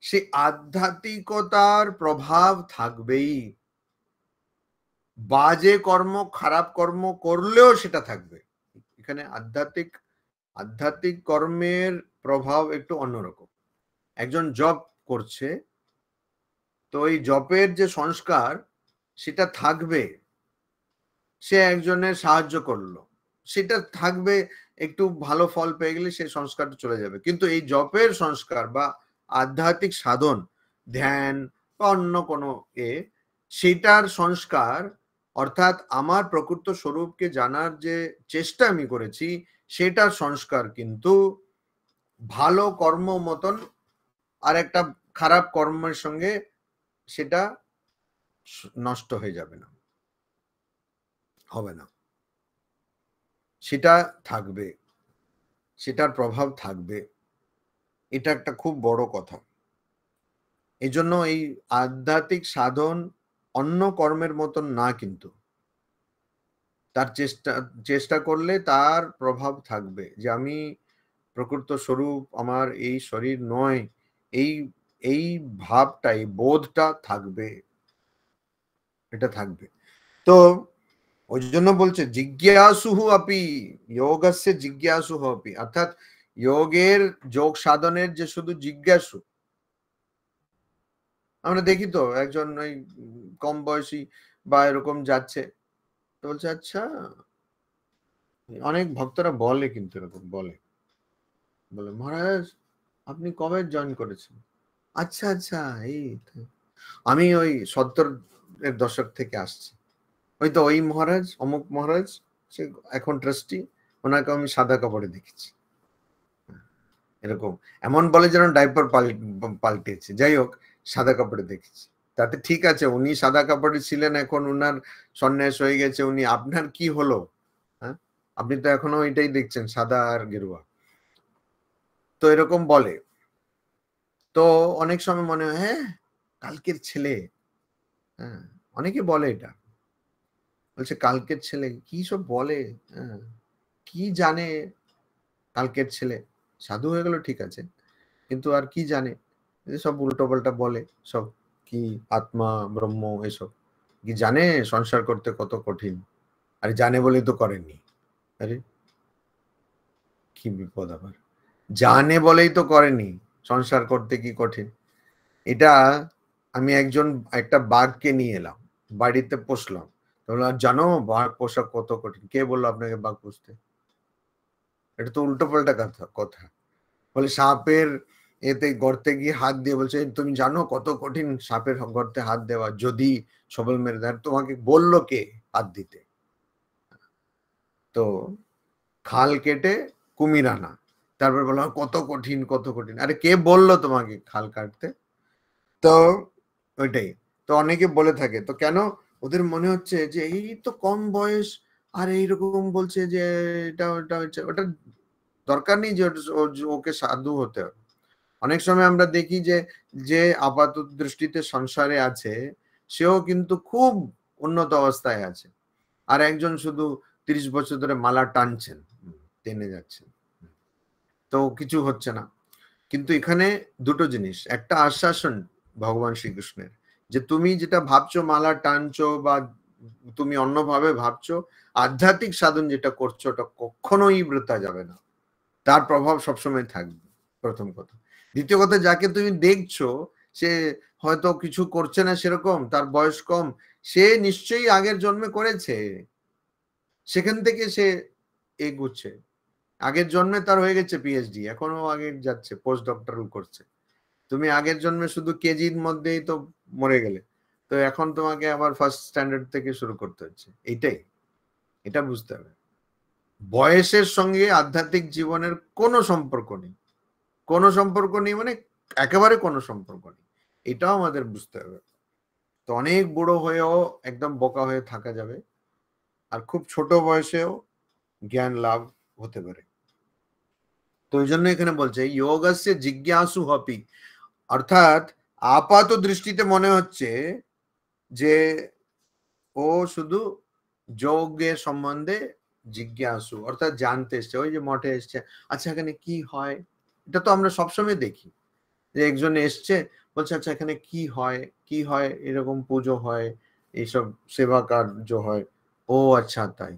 সে আধ্যাত্মিকতার প্রভাব থাকবেই, বাজে কর্ম খারাপ কর্ম করলেও সেটা থাকবে। এখানে আধ্যাত্মিক কর্মের প্রভাব একটু অন্যরকম। একজন জপ করছে, তো এই জপের যে সংস্কার সেটা থাকবে, সে একজনের সাহায্য করলো, সেটা থাকবে, একটু ভালো ফল পেয়ে গেলে সেই সংস্কারটা চলে যাবে। কিন্তু এই জপের সংস্কার বা আধ্যাত্মিক সাধন, ধ্যান বা অন্য কোনো সেটার সংস্কার, অর্থাৎ আমার প্রকৃত স্বরূপকে জানার যে চেষ্টা আমি করেছি সেটার সংস্কার কিন্তু ভালো কর্ম মতন আর একটা খারাপ কর্মের সঙ্গে সেটা নষ্ট হয়ে যাবে না, হবে না, সেটা থাকবে, সেটার প্রভাব থাকবে। এটা একটা খুব বড় কথা। এই জন্য এই আধ্যাত্মিক সাধন অন্য কর্মের মতন না, কিন্তু তার চেষ্টা করলে তার প্রভাব থাকবে, যে আমি প্রকৃত স্বরূপ আমার এই শরীর নয়, এই এই ভাবটাই, বোধটা থাকবে, এটা থাকবে। তো ওই জন্য বলছে জিজ্ঞাসুহু আপি, যোগস্য জিজ্ঞাসুহু আপি, অর্থাৎ যোগ সাধনের যে শুধু জিজ্ঞাসু। আমরা দেখি তো একজন ওই কম বয়সী বা এরকম যাচ্ছে, তো বলছে আচ্ছা, অনেক ভক্তরা বলে, কিন্তু এরকম বলে মহারাজ আপনি কবে জয়েন করেছেন? আচ্ছা আচ্ছা, এই আমি ওই 70-এর দশক থেকে আসছি। ওই তো ওই মহারাজ, অমুক মহারাজ, সে এখন ট্রাস্টি, ওনাকে আমি সাদা কাপড়ে দেখেছি। এরকম এমন বলে যেন ডাইপার পাল্টেছে। যাই হোক, সাদা কাপড়ে দেখেছি। তাতে ঠিক আছে, উনি সাদা কাপড়ে ছিলেন, এখন উনার সন্ন্যাস হয়ে গেছে, উনি, আপনার কি হলো? হ্যাঁ, আপনি তো এখনো এটাই দেখছেন, সাদা আর গেরুয়া। তো এরকম বলে। তো অনেক সময় মনে হয় হ্যাঁ কালকের ছেলে, হ্যাঁ অনেকে বলে এটা, বলছে কালকের ছেলে, কি সব বলে, হ্যাঁ কি জানে কালকের ছেলে, সাধু হয়ে গেল ঠিক আছে, কিন্তু আর কি জানে, সব উল্টো পাল্টা বলে সব, কি আত্মা ব্রহ্ম এসব কি জানে, সংসার করতে কত কঠিন, আরে জানে বলেই তো করেনি। আরে কি বিপদ, আবার জানে বলেই তো করেনি, সংসার করতে কি কঠিন। এটা আমি একটা বাঘকে নিয়ে এলাম, বাড়িতে পোষলাম, বললাম জানো বাঘ পোষা কত কঠিন, কে বললো আপনাকে বাঘ পুষতে? এটা তো উল্টো পাল্টা কথা। বলে সাপের এতে গর্তে গিয়ে হাত দিয়ে বলছে তুমি জানো কত কঠিন সাপের গর্তে হাত দেওয়া, যদি সবল মেরে দেয়, তোমাকে বললো কে হাত দিতে? তো খাল কেটে কুমির আনা, তারপর বলা কত কঠিন কত কঠিন, আরে কে বললো তোমাকে খাল কাটতে? তো ওইটাই, তো অনেকে বলে থাকে, তো কেন ওদের মনে হচ্ছে যে এই তো কম বয়স আর এইরকম বলছে যে এটা ওটা হচ্ছে, ওটা দরকার নেই যে ওকে সাধু হতে হবে। অনেক সময় আমরা দেখি যে যে আপাত দৃষ্টিতে সংসারে আছে সেও কিন্তু খুব উন্নত অবস্থায় আছে, আর একজন শুধু 30 বছর ধরে মালা টানছেন, টেনে যাচ্ছেন, তো কিছু হচ্ছে না। কিন্তু এখানে দুটো জিনিস, একটা আশ্বাসন ভগবান শ্রীকৃষ্ণের, যে তুমি যেটা ভাবছো মালা টানছো বা তুমি অন্যভাবে ভাবছো, আধ্যাত্মিক সাধন যেটা করছো ওটা কখনোই বৃথা যাবে না, তার প্রভাব সবসময় থাকবে, প্রথম কথা। দ্বিতীয় কথা, যাকে তুমি দেখছো সে হয়তো কিছু করছে না সেরকম, তার বয়স কম, সে নিশ্চয়ই আগের জন্মে করেছে, সেখান থেকে সে এগুচ্ছে। আগের জন্মে তার হয়ে গেছে পিএইচডি, এখনো আগে যাচ্ছে, পোস্ট ডক্টরাল করছে। তুমি আগের জন্মে শুধু কেজির মধ্যেই তো মরে গেলে, তো এখন তোমাকে আবার ফার্স্ট স্ট্যান্ডার্ড থেকে শুরু করতে হচ্ছে। এইটাই, এটা বুঝতে হবে। বয়সের সঙ্গে আধ্যাত্মিক জীবনের কোনো সম্পর্ক নেই, কোনো সম্পর্ক নেই, মানে একেবারে কোনো সম্পর্ক নেই, এটাও আমাদের বুঝতে হবে। তো অনেক বুড়ো হয়েও একদম বোকা হয়ে থাকা যাবে, আর খুব ছোট বয়সেও জ্ঞান লাভ হতে পারে। তো ওই জন্য এখানে বলছে যোগস্য জিজ্ঞাসু হপি, অর্থাৎ আপাত দৃষ্টিতে মনে হচ্ছে যে ও শুধু যোগের সম্বন্ধে জিজ্ঞাসু, অর্থাৎ জানতে এসছে, ওই যে মঠে এসছে, আচ্ছা এখানে কি হয়, এটা তো আমরা সবসময় দেখি যে একজন এসছে বলছে আচ্ছা এখানে কি হয়, কি হয়, এরকম পুজো হয়, এইসব সেবা কার্য হয়, ও আচ্ছা তাই।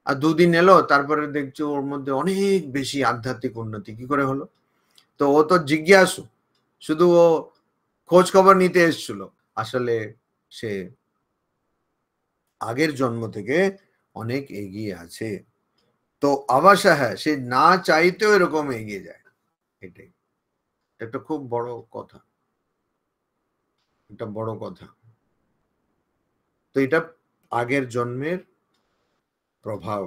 আর দুদিন এলো, তারপরে দেখছো ওর মধ্যে অনেক বেশি আধ্যাত্মিক উন্নতি, কি করে হলো? তো ও তো জিজ্ঞাসু, শুধু ও খোঁজ খবর নিতে এসেছিল, আসলে সে আগের জন্ম থেকে অনেক এগিয়ে আছে। তো আবাসা, হ্যাঁ, সে না চাইতেও এরকম এগিয়ে যায়, এটাই একটা খুব বড় কথা, এটা বড় কথা। তো এটা আগের জন্মের প্রভাব।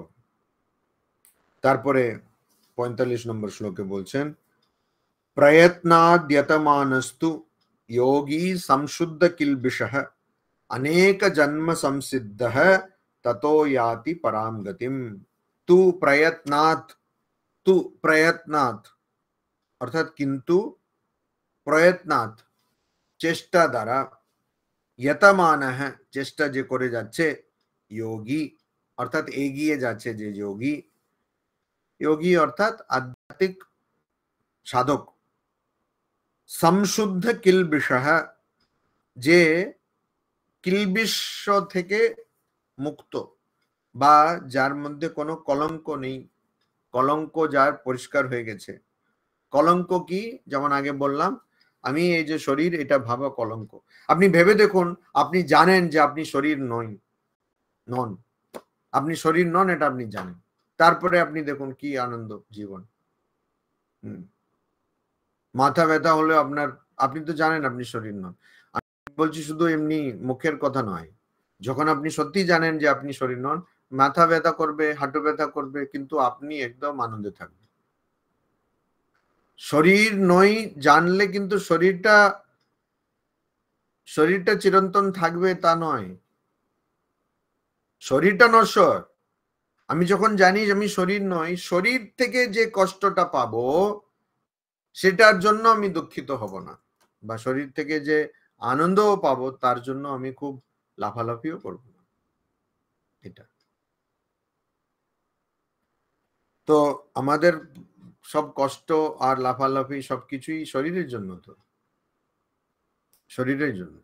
তারপরে ৪৫ নম্বর শ্লোকে বলছেন, প্রয়ত্নাদ্যতমানস্তু যোগী সংশুদ্ধ কিলবিষঃ अनेक जन्म संसिद्ध ततो याति पराम गतिम। तू प्रयत्नात्, तू प्रयत्नात् অর্থাৎ কিন্তু, প্রয়ত্নাৎ চেষ্টা দ্বারা, যতমানঃ চেষ্টা যে করে যাচ্ছে, যোগী অর্থাৎ এগিয়ে যাচ্ছে যে যোগী, যোগী অর্থাৎ আধ্যাত্মিক সাধক, সংশুদ্ধ কিলবিষঃ যে কিলবিষ থেকে মুক্ত, বা যার মধ্যে কোনো কলঙ্ক নেই, কলঙ্ক যার পরিষ্কার হয়ে গেছে। কলঙ্ক কি? যেমন আগে বললাম, আমি এই যে শরীর, এটা ভাবা কলঙ্ক। আপনি ভেবে দেখুন, আপনি জানেন যে আপনি শরীর নন, আপনি শরীর নন, এটা আপনি জানেন, তারপরে আপনি দেখুন কি আনন্দ জীবন। মাথা ব্যথা হলে আপনার, আপনি তো জানেন আপনি শরীর নন। আমি বলছি শুধু এমনি মুখের কথা নয়, যখন আপনি সত্যি জানেন যে আপনি শরীর নন, মাথা ব্যথা করবে, হাঁটু ব্যথা করবে, কিন্তু আপনি একদম আনন্দে থাকবেন। শরীর নই জানলে কিন্তু শরীরটা চিরন্তন থাকবে তা নয়, শরীরটা নশ্বর। আমি যখন জানি আমি শরীর নই, শরীর থেকে যে কষ্টটা পাবো সেটার জন্য আমি দুঃখিত হব না, বা শরীর থেকে যে আনন্দও পাবো তার জন্য আমি খুব লাফালাফিও করব না, এটা। তো আমাদের সব কষ্ট আর লাফালাফি সবকিছুই শরীরের জন্য, তো শরীরের জন্য।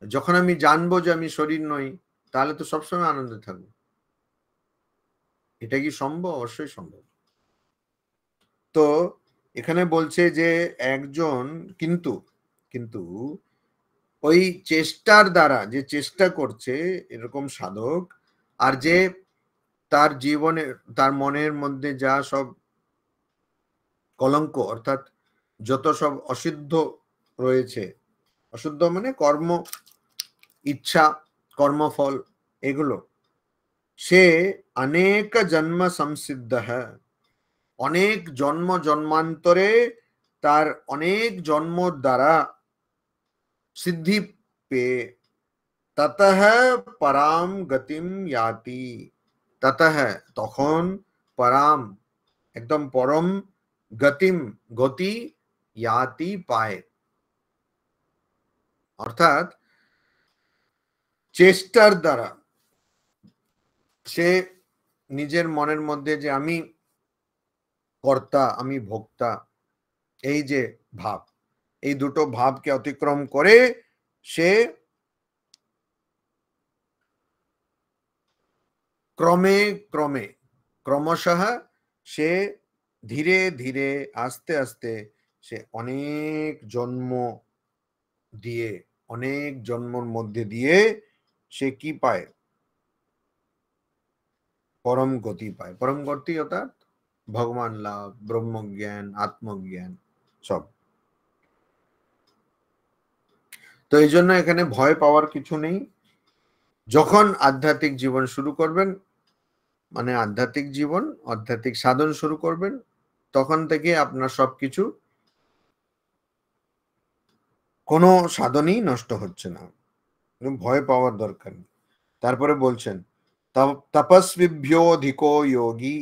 যখন আমি জানবো যে আমি শরীর নই, তাহলে তো সবসময় আনন্দে থাকবো। এটা কি সম্ভব? অবশ্যই সম্ভব। তো এখানে বলছে যে একজন, কিন্তু কিন্তু ওই চেষ্টার দ্বারা, যে চেষ্টা করছে এরকম সাধক, আর যে তার জীবনে, তার মনের মধ্যে যা সব কলঙ্ক, অর্থাৎ যত সব অসিদ্ধ রয়েছে, অশুদ্ধ মানে কর্ম, ইচ্ছা, কর্মফল, এগুলো, সে অনেক জন্ম সংসিদ্ধ, অনেক জন্ম জন্মান্তরে, তার অনেক জন্ম দ্বারা সিদ্ধি পেয়ে, ততঃ পরাম গতিম याति, ততঃ তখন, পরাম একদম পরম, গতিম গতি, याति পায়, অর্থাৎ চেষ্টার দ্বারা সে নিজের মনের মধ্যে যে আমি কর্তা, আমি ভোক্তা, এই যে ভাব, এই দুটো ভাবকে অতিক্রম করে সে ক্রমে ক্রমে ক্রমশঃ সে ধীরে ধীরে আস্তে আস্তে সে অনেক জন্ম দিয়ে অনেক জন্মর মধ্যে দিয়ে সে কি পায়? পরম গতি পায়। পরম গতি অর্থাৎ ভগবান লাভ, ব্রহ্মজ্ঞান, আত্মজ্ঞান সব। তো এই জন্য এখানে ভয় পাওয়ার কিছু নেই। যখন আধ্যাত্মিক জীবন শুরু করবেন, মানে আধ্যাত্মিক জীবন, আধ্যাত্মিক সাধন শুরু করবেন, তখন থেকে আপনার সবকিছু, কোনো সাধনই নষ্ট হচ্ছে না, ভয় পাওয়ার দরকার নেই। তারপরে বলছেন তপস্বিভ্যোধিকো যোগী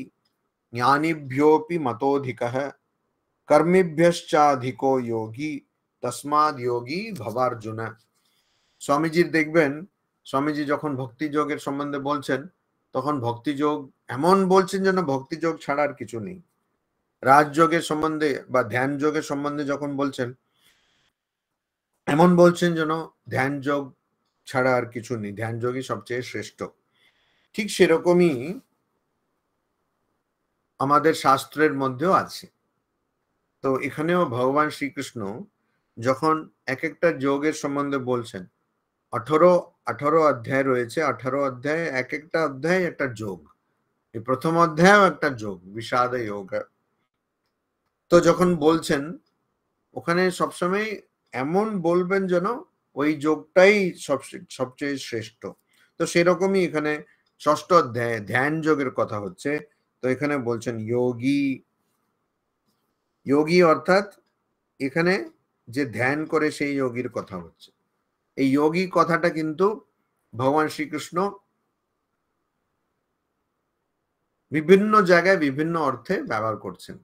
জ্ঞানীভ্যোপি মতোধিকঃ কর্মীভ্যশ্চাধিকো যোগী তস্মাদ যোগী ভবার্জুন। স্বামীজির দেখবেন, স্বামীজি যখন ভক্তি যোগের সম্বন্ধে বলছেন, তখন ভক্তি যোগ এমন বলছেন যেন ভক্তি যোগ ছাড়া আর কিছু নেই। রাজযোগের সম্বন্ধে বা ধ্যান যোগের সম্বন্ধে যখন বলছেন, এমন বলছেন যেন ধ্যান যোগ ছাড়া আর কিছু নেই, ধ্যান যোগই সবচেয়ে শ্রেষ্ঠ। ঠিক সেরকমই আমাদের শাস্ত্রের মধ্যেও আছে। তো এখানেও ভগবান শ্রীকৃষ্ণ যখন এক একটা যোগের সম্বন্ধে বলছেন, 18 অধ্যায় রয়েছে, 18 অধ্যায়, এক একটা অধ্যায় একটা যোগ। এই প্রথম অধ্যায়ও একটা যোগ, বিষাদ যোগ। তো যখন বলছেন ওখানে সবসময় এমন বলবেন যেন ওই যোগটাই সবচেয়ে শ্রেষ্ঠ। তো সেরকমই এখানে ষষ্ঠ অধ্যায়ে ধ্যান যোগের কথা হচ্ছে। তো এখানে বলছেন যোগী, যোগী অর্থাৎ এখানে যে ধ্যান করে সেই যোগীর কথা হচ্ছে। এই যোগী কথাটা কিন্তু ভগবান শ্রীকৃষ্ণ বিভিন্ন জায়গায় বিভিন্ন অর্থে ব্যবহার করছেন।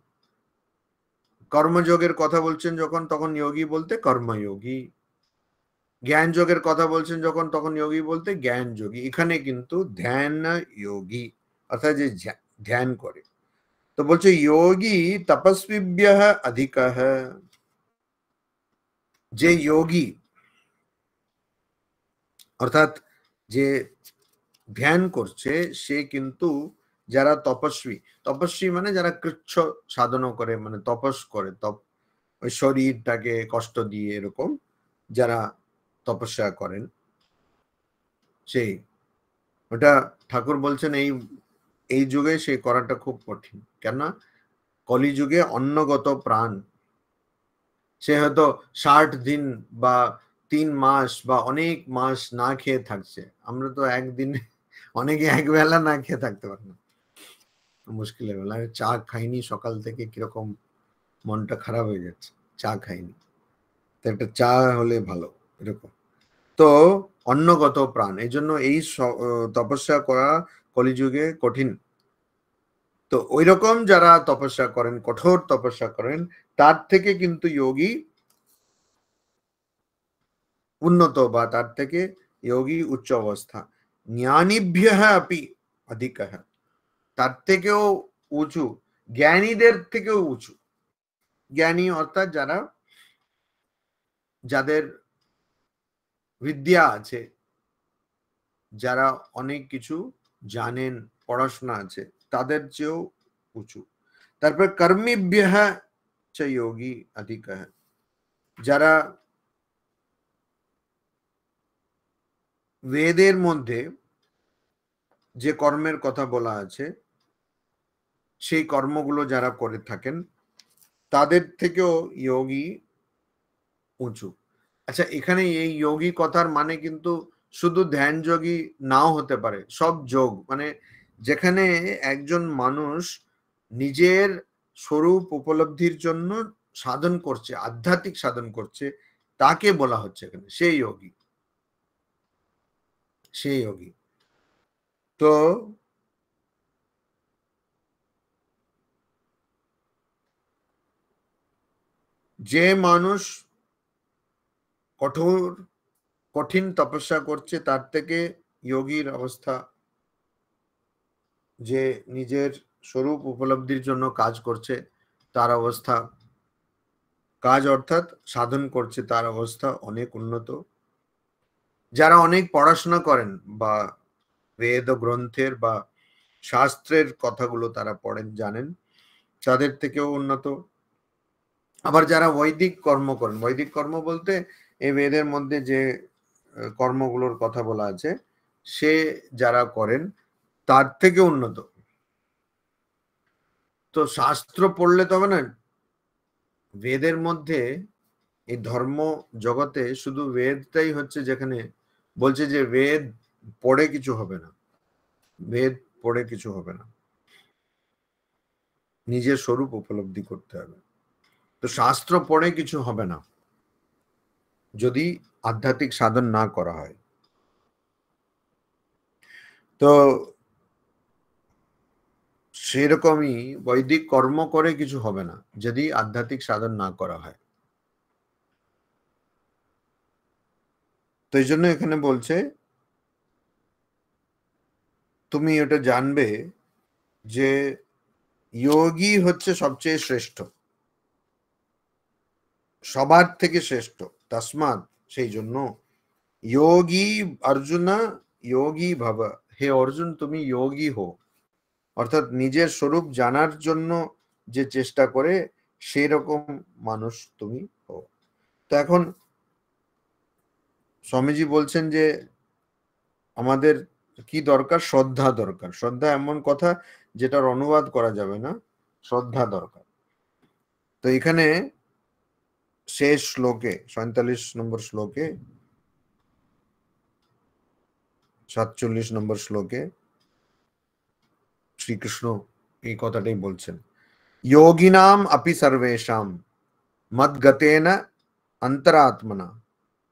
কর্মযোগের কথা বলছেন যখন, তখন যোগী বলতে কর্মযোগী। জ্ঞান যোগের কথা বলছেন যখন, তখন যোগী বলতে জ্ঞান যোগী। এখানে কিন্তু ধ্যান যোগী অর্থাৎ যে ধ্যান করে। তো বলছে যোগী তপস্বিভ্যঃ অধিকঃ। যে যোগী অর্থাৎ যে ধ্যান করছে সে কিন্তু যারা তপস্বী, তপস্বী মানে যারা কৃচ্ছ সাধনা করে, মানে তপস করে, ওই শরীরটাকে কষ্ট দিয়ে এরকম যারা তপস্যা করেন, সেই ওটা ঠাকুর বলছেন এই যুগে সেই করাটা খুব কঠিন। কেননা কলিযুগে অন্নগত প্রাণ, সে হয়তো 60 দিন বা 3 মাস বা অনেক মাস না খেয়ে থাকছে। আমরা তো একদিন, অনেকে একবেলা না খেয়ে থাকতে পারে না, মুশকিলের বেলা। চা খাইনি সকাল থেকে, কিরকম মনটা খারাপ হয়ে যাচ্ছে, চা খাইনি, তো একটা চা হলে ভালো এরকম। তো অন্নগত প্রাণ, এই জন্য এই তপস্যা করা কলিযুগে কঠিন। তো ওই রকম যারা তপস্যা করেন, কঠোর তপস্যা করেন, তার থেকে কিন্তু যোগী উন্নত, বা তার থেকে যোগী উচ্চ অবস্থা। জ্ঞানীভ্যঃ আপি অধিকঃ, তার থেকেও উঁচু, জ্ঞানীদের থেকেও উঁচু। জ্ঞানী অর্থাৎ যাদের বিদ্যা আছে, যারা অনেক কিছু জানেন, পড়াশোনা আছে, তাদের চেয়েও উঁচু। তারপর কর্মীভ্যঃ চ যোগী অধিকঃ, যারা বেদের মধ্যে যে কর্মের কথা বলা আছে সেই কর্মগুলো যারা করে থাকেন তাদের থেকেও যোগী উঁচু। আচ্ছা, এখানে এই যোগী কথার মানে কিন্তু শুধু ধ্যান যোগী নাও হতে পারে, সব যোগ, মানে যেখানে একজন মানুষ নিজের স্বরূপ উপলব্ধির জন্য সাধন করছে, আধ্যাত্মিক সাধন করছে, তাকে বলা হচ্ছে এখানে সেই যোগী, সেই যোগী। তো যে মানুষ কঠিন তপস্যা করছে তার থেকে যোগীর অবস্থা, যে নিজের স্বরূপ উপলব্ধির জন্য কাজ করছে তার অবস্থা, কাজ অর্থাৎ সাধন করছে, তার অবস্থা অনেক উন্নত। যারা অনেক পড়াশোনা করেন বা বেদ গ্রন্থের বা শাস্ত্রের কথাগুলো তারা পড়েন, জানেন, তাদের থেকেও উন্নত। আবার যারা বৈদিক কর্ম করেন, বৈদিক কর্ম বলতে এই বেদের মধ্যে যে কর্মগুলোর কথা বলা আছে, সে যারা করেন তার থেকে উন্নত। তো শাস্ত্র পড়লে তবে না, বেদের মধ্যে এই ধর্ম জগতে শুধু বেদটাই হচ্ছে যেখানে বলছে যে বেদ পড়ে কিছু হবে না, বেদ পড়ে কিছু হবে না, নিজের স্বরূপ উপলব্ধি করতে হবে। তো শাস্ত্র পড়ে কিছু হবে না যদি আধ্যাত্মিক সাধন না করা হয়। তো সেরকমই বৈদিক কর্ম করে কিছু হবে না যদি আধ্যাত্মিক সাধন না করা হয়। তো এই জন্য এখানে বলছে তুমি এটা জানবে যে যোগী হচ্ছে সবচেয়ে শ্রেষ্ঠ, সবার থেকে শ্রেষ্ঠ। তসমাৎ, সেই জন্য যোগী অর্জুনা যোগী ভব, হে অর্জুন তুমি যোগী হো, অর্থাৎ নিজের স্বরূপ জানার জন্য যে চেষ্টা করে সেই রকম মানুষ তুমি হো। তো এখন স্বামীজি বলছেন যে আমাদের কি দরকার? শ্রদ্ধা দরকার। শ্রদ্ধা এমন কথা যেটার অনুবাদ করা যাবে না, শ্রদ্ধা দরকার। তো এখানে শেষ শ্লোকে 47 নম্বর শ্লোকে 47 নম্বর শ্লোকে শ্রীকৃষ্ণ এই কথাটাই বলছেন, যোগিনাম আপি সর্বেশাম মদ্গতেন অন্তরাত্মনা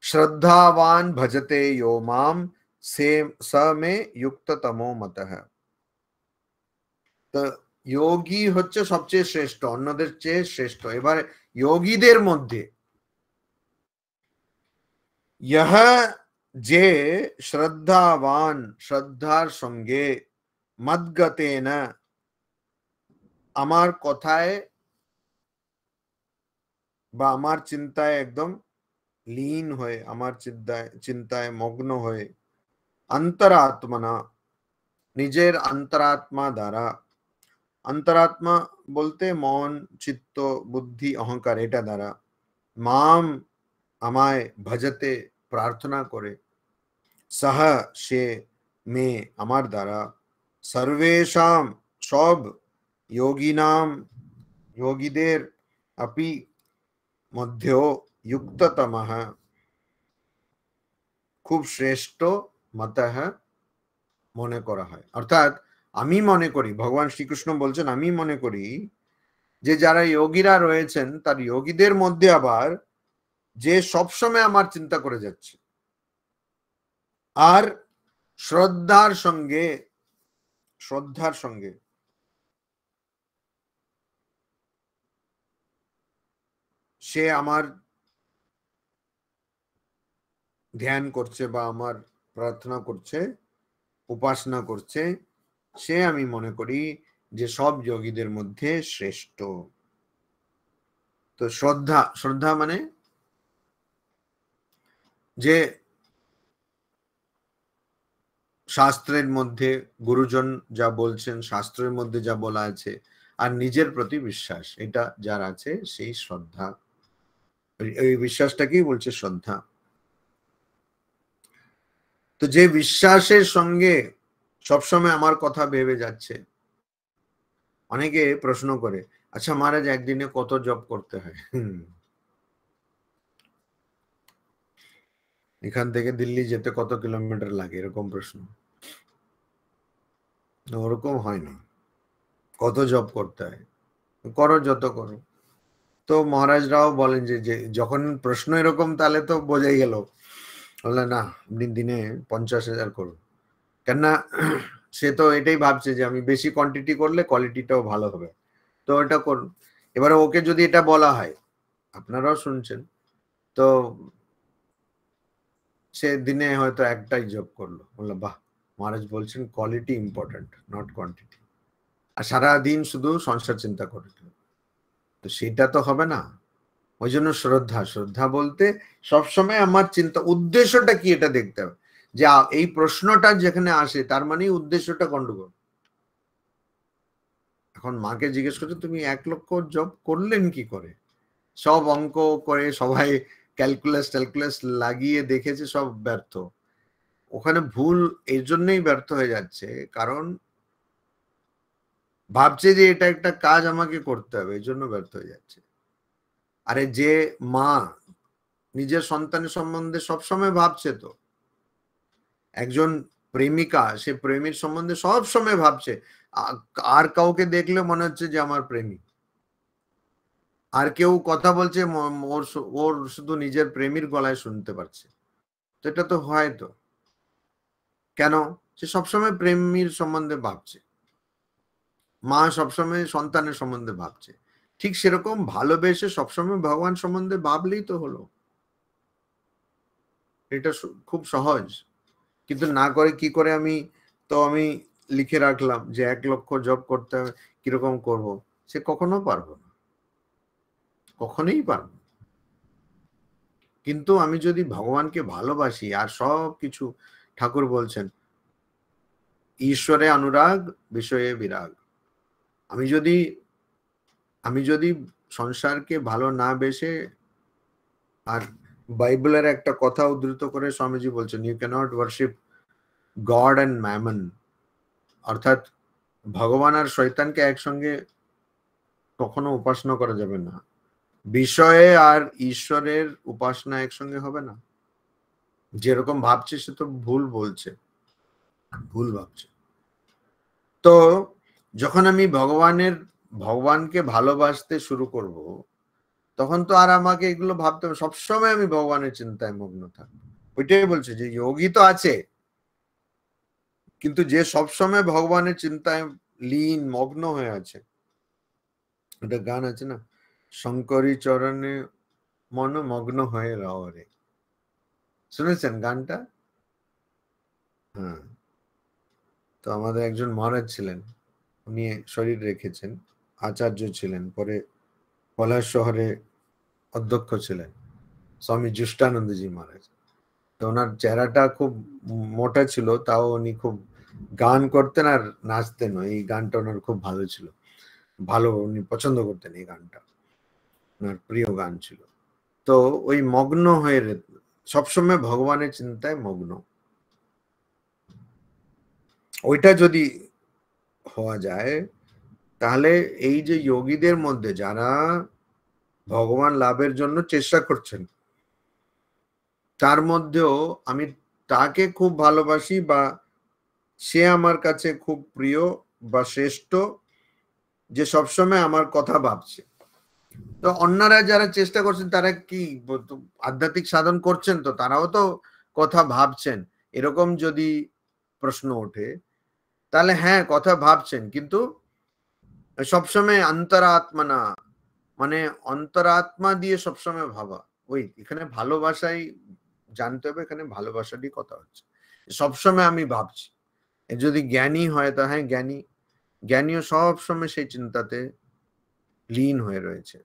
শ্রদ্ধাবান ভজতে यो মাম স মে যুক্ততমো মতঃ। তো যোগী হচ্ছে সবচেয়ে শ্রেষ্ঠ, অন্যদের চেয়ে শ্রেষ্ঠ। এবার যোগীদের মধ্যে यह যে শ্রদ্ধাবান, শ্রদ্ধার সঙ্গে, মদ্গতেন আমার কথায় বা আমার চিন্তায় একদম লীন হয়ে, আমার চিন্তায় মগ্ন হয়ে, অন্তরাত্মনা নিজের অন্তরাত্মা দ্বারা, অন্তরাত্মা বলতে মন, চিত্ত, বুদ্ধি, অহংকার, এটা দ্বারা, মাম আমায়, ভজতে প্রার্থনা করে, সহ সে, মে আমার দ্বারা, সর্বেশাম সব, যোগিনাম যোগীদের, আপি মধ্যেও, যুক্ততমঃ খুব শ্রেষ্ঠ, মতঃ মনে করা হয়। অর্থাৎ আমি মনে করি, ভগবান শ্রীকৃষ্ণ বলছেন আমি মনে করি যে যারা যোগীরা রয়েছেন তার যোগীদের মধ্যে আবার যে সবসময় আমার চিন্তা করে যাচ্ছে আর শ্রদ্ধার সঙ্গে, শ্রদ্ধার সঙ্গে সে আমার ধ্যান করছে বা আমার প্রার্থনা করছে, উপাসনা করছে, সে আমি মনে করি যে সব যোগীদের মধ্যে শ্রেষ্ঠ। তো শ্রদ্ধা, শ্রদ্ধা মানে যে শাস্ত্রের মধ্যে গুরুজন যা বলছেন, শাস্ত্রের মধ্যে যা বলা আছে, আর নিজের প্রতি বিশ্বাস, এটা যার আছে সেই শ্রদ্ধা। এই বিশ্বাসটাকেই বলছে শ্রদ্ধা। তো যে বিশ্বাসের সঙ্গে সবসময় আমার কথা ভেবে যাচ্ছে। অনেকে প্রশ্ন করে, আচ্ছা মহারাজ একদিনে কত জপ করতে হয়? এখান থেকে দিল্লি যেতে কত কিলোমিটার লাগে, এরকম প্রশ্ন। ওরকম হয় না, কত জপ করতে হয়, করো যত করো। তো মহারাজরাও বলেন যে যখন প্রশ্ন এরকম তাহলে তো বোঝাই গেল, বললেন না আপনি দিনে 50,000 করুন। কেননা সে তো এটাই ভাবছে যে আমি বেশি কোয়ান্টিটি করলে কোয়ালিটিটাও ভালো হবে, তো এটা করুন। এবারে ওকে যদি এটা বলা হয়, আপনারাও শুনছেন, তো সে দিনে হয়তো একটাই জব করলো, বললো বাহ, মহারাজ বলছেন কোয়ালিটি ইম্পর্টেন্ট নট কোয়ান্টিটি, আর সারাদিন শুধু সংসার চিন্তা করে, তো সেটা তো হবে না। ওই জন্য শ্রদ্ধা, শ্রদ্ধা বলতে সবসময় আমার চিন্তা, উদ্দেশ্যটা কি এটা দেখতে হবে। যে এই প্রশ্নটা যেখানে আসে তার মানে উদ্দেশ্যটা গন্ডগোল। এখন মাকে জিজ্ঞেস করছে তুমি 1 লক্ষ জব করলেন কি করে? সব অঙ্ক করে সবাই ক্যালকুলাস লাগিয়ে দেখেছে, সব ব্যর্থ। ওখানে ভুল এর জন্যই ব্যর্থ হয়ে যাচ্ছে, কারণ ভাবছে যে এটা একটা কাজ আমাকে করতে হবে, এই জন্য ব্যর্থ হয়ে যাচ্ছে। আরে যে মা নিজের সন্তানের সম্বন্ধে সবসময় ভাবছে, তো একজন প্রেমিকা সে প্রেমীর সম্বন্ধে সব সময় ভাবছে, আর কাউকে দেখলে মনে হচ্ছে যে আমার প্রেমিক, আর কেউ কথা বলছে ওর শুধু নিজের প্রেমীর গলায় শুনতে পাচ্ছে। তো এটা তো হয়, তো কেন? সে সবসময় প্রেমীর সম্বন্ধে ভাবছে, মা সবসময় সন্তানের সম্বন্ধে ভাবছে। ঠিক সেরকম ভালোবেসে সবসময় ভগবান সম্বন্ধে ভাবলেই তো হলো। এটা খুব সহজ। কিন্তু না করে কি করে আমি লিখে রাখলাম যে 1 লক্ষ জব করতে হবে, কিরকম করব? সে কখনো পারবো না, কখনোই পারবো। কিন্তু আমি যদি ভগবানকে ভালোবাসি, আর সব কিছু, ঠাকুর বলছেন ঈশ্বরে অনুরাগ বিষয়ে বিরাগ। আমি যদি সংসারকে ভালো না বেসে, আর বাইবেলের একটা কথা উদ্ধৃত করে স্বামীজি বলছেন, you cannot worship God and mammon, অর্থাৎ ভগবান আর শয়তানকে একসঙ্গে কখনো উপাসনা করা যাবে না। বিষয়ে আর ঈশ্বরের উপাসনা একসঙ্গে হবে না। যেরকম ভাবছে সে তো ভুল বলছে, ভুল ভাবছে। তো যখন আমি ভগবানকে ভালোবাসতে শুরু করব, তখন তো আর আমাকে এগুলো ভাবতে হবে, সবসময় আমি ভগবানের চিন্তায় মগ্ন থাকবো। ওইটাই বলছে যে যোগী তো আছে, কিন্তু যে সবসময় ভগবানের চিন্তায় লীন মগ্ন হয়ে আছে। একটা গান আছে না, শঙ্করী চরণে মন মগ্ন হয়ে রও রে, শুনেছেন গানটা? হ্যাঁ। তো আমাদের একজন মহারাজ ছিলেন, উনি শরীর রেখেছেন, আচার্য ছিলেন, পরে পলাশ শহরে অধ্যক্ষ ছিলেন, স্বামী জুষ্টানন্দজি মহারাজ। তো ওনার চেহারাটা খুব মোটা ছিল, তাও উনি খুব গান করতেন আর নাচতেন। এই গানটা ওনার খুব ভালো ছিল, উনি পছন্দ করতেন এই গানটা, ওনার প্রিয় গান ছিল। তো ওই মগ্ন হয়ে সবসময় ভগবানের চিন্তায় মগ্ন, ওইটা যদি হওয়া যায়, তাহলে এই যে যোগীদের মধ্যে যারা ভগবান লাভের জন্য চেষ্টা করছেন, তার মধ্যেও আমি তাকে খুব ভালোবাসি, বা সে আমার কাছে খুব প্রিয় বা শ্রেষ্ঠ, যে সবসময় আমার কথা ভাবছে। তো অন্যরা যারা চেষ্টা করছেন, তারা কি আধ্যাত্মিক সাধন করছেন, তো তারাও তো কথা ভাবছেন। এরকম যদি প্রশ্ন ওঠে, তাহলে হ্যাঁ, কথা ভাবছেন, কিন্তু সবসময় অন্তরাত্মা না, মানে অন্তরাত্মা দিয়ে সবসময় ভাবা। ওই এখানে ভালোবাসাই জানতে হবে, এখানে ভালোবাসারই কথা হচ্ছে। সবসময় আমি ভাবছি। যদি জ্ঞানী হয়, তা হ্যাঁ জ্ঞানীও সবসময় সেই চিন্তাতে লীন হয়ে রয়েছে,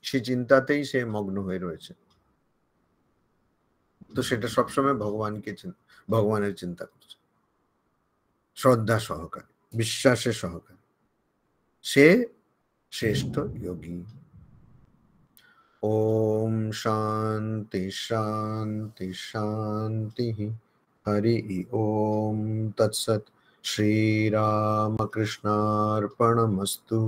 সেই চিন্তাতেই সে মগ্ন হয়ে রয়েছে। তো সেটা সবসময় ভগবানের চিন্তা করছে, শ্রদ্ধা সহকারে, বিশ্বাসের সহকারে। সে শ্রেষ্ঠ যোগী। ওম শান্তি শান্তি শান্তি। হরি ওম তৎসৎ। শ্রীরামকৃষ্ণার্পণমস্তু।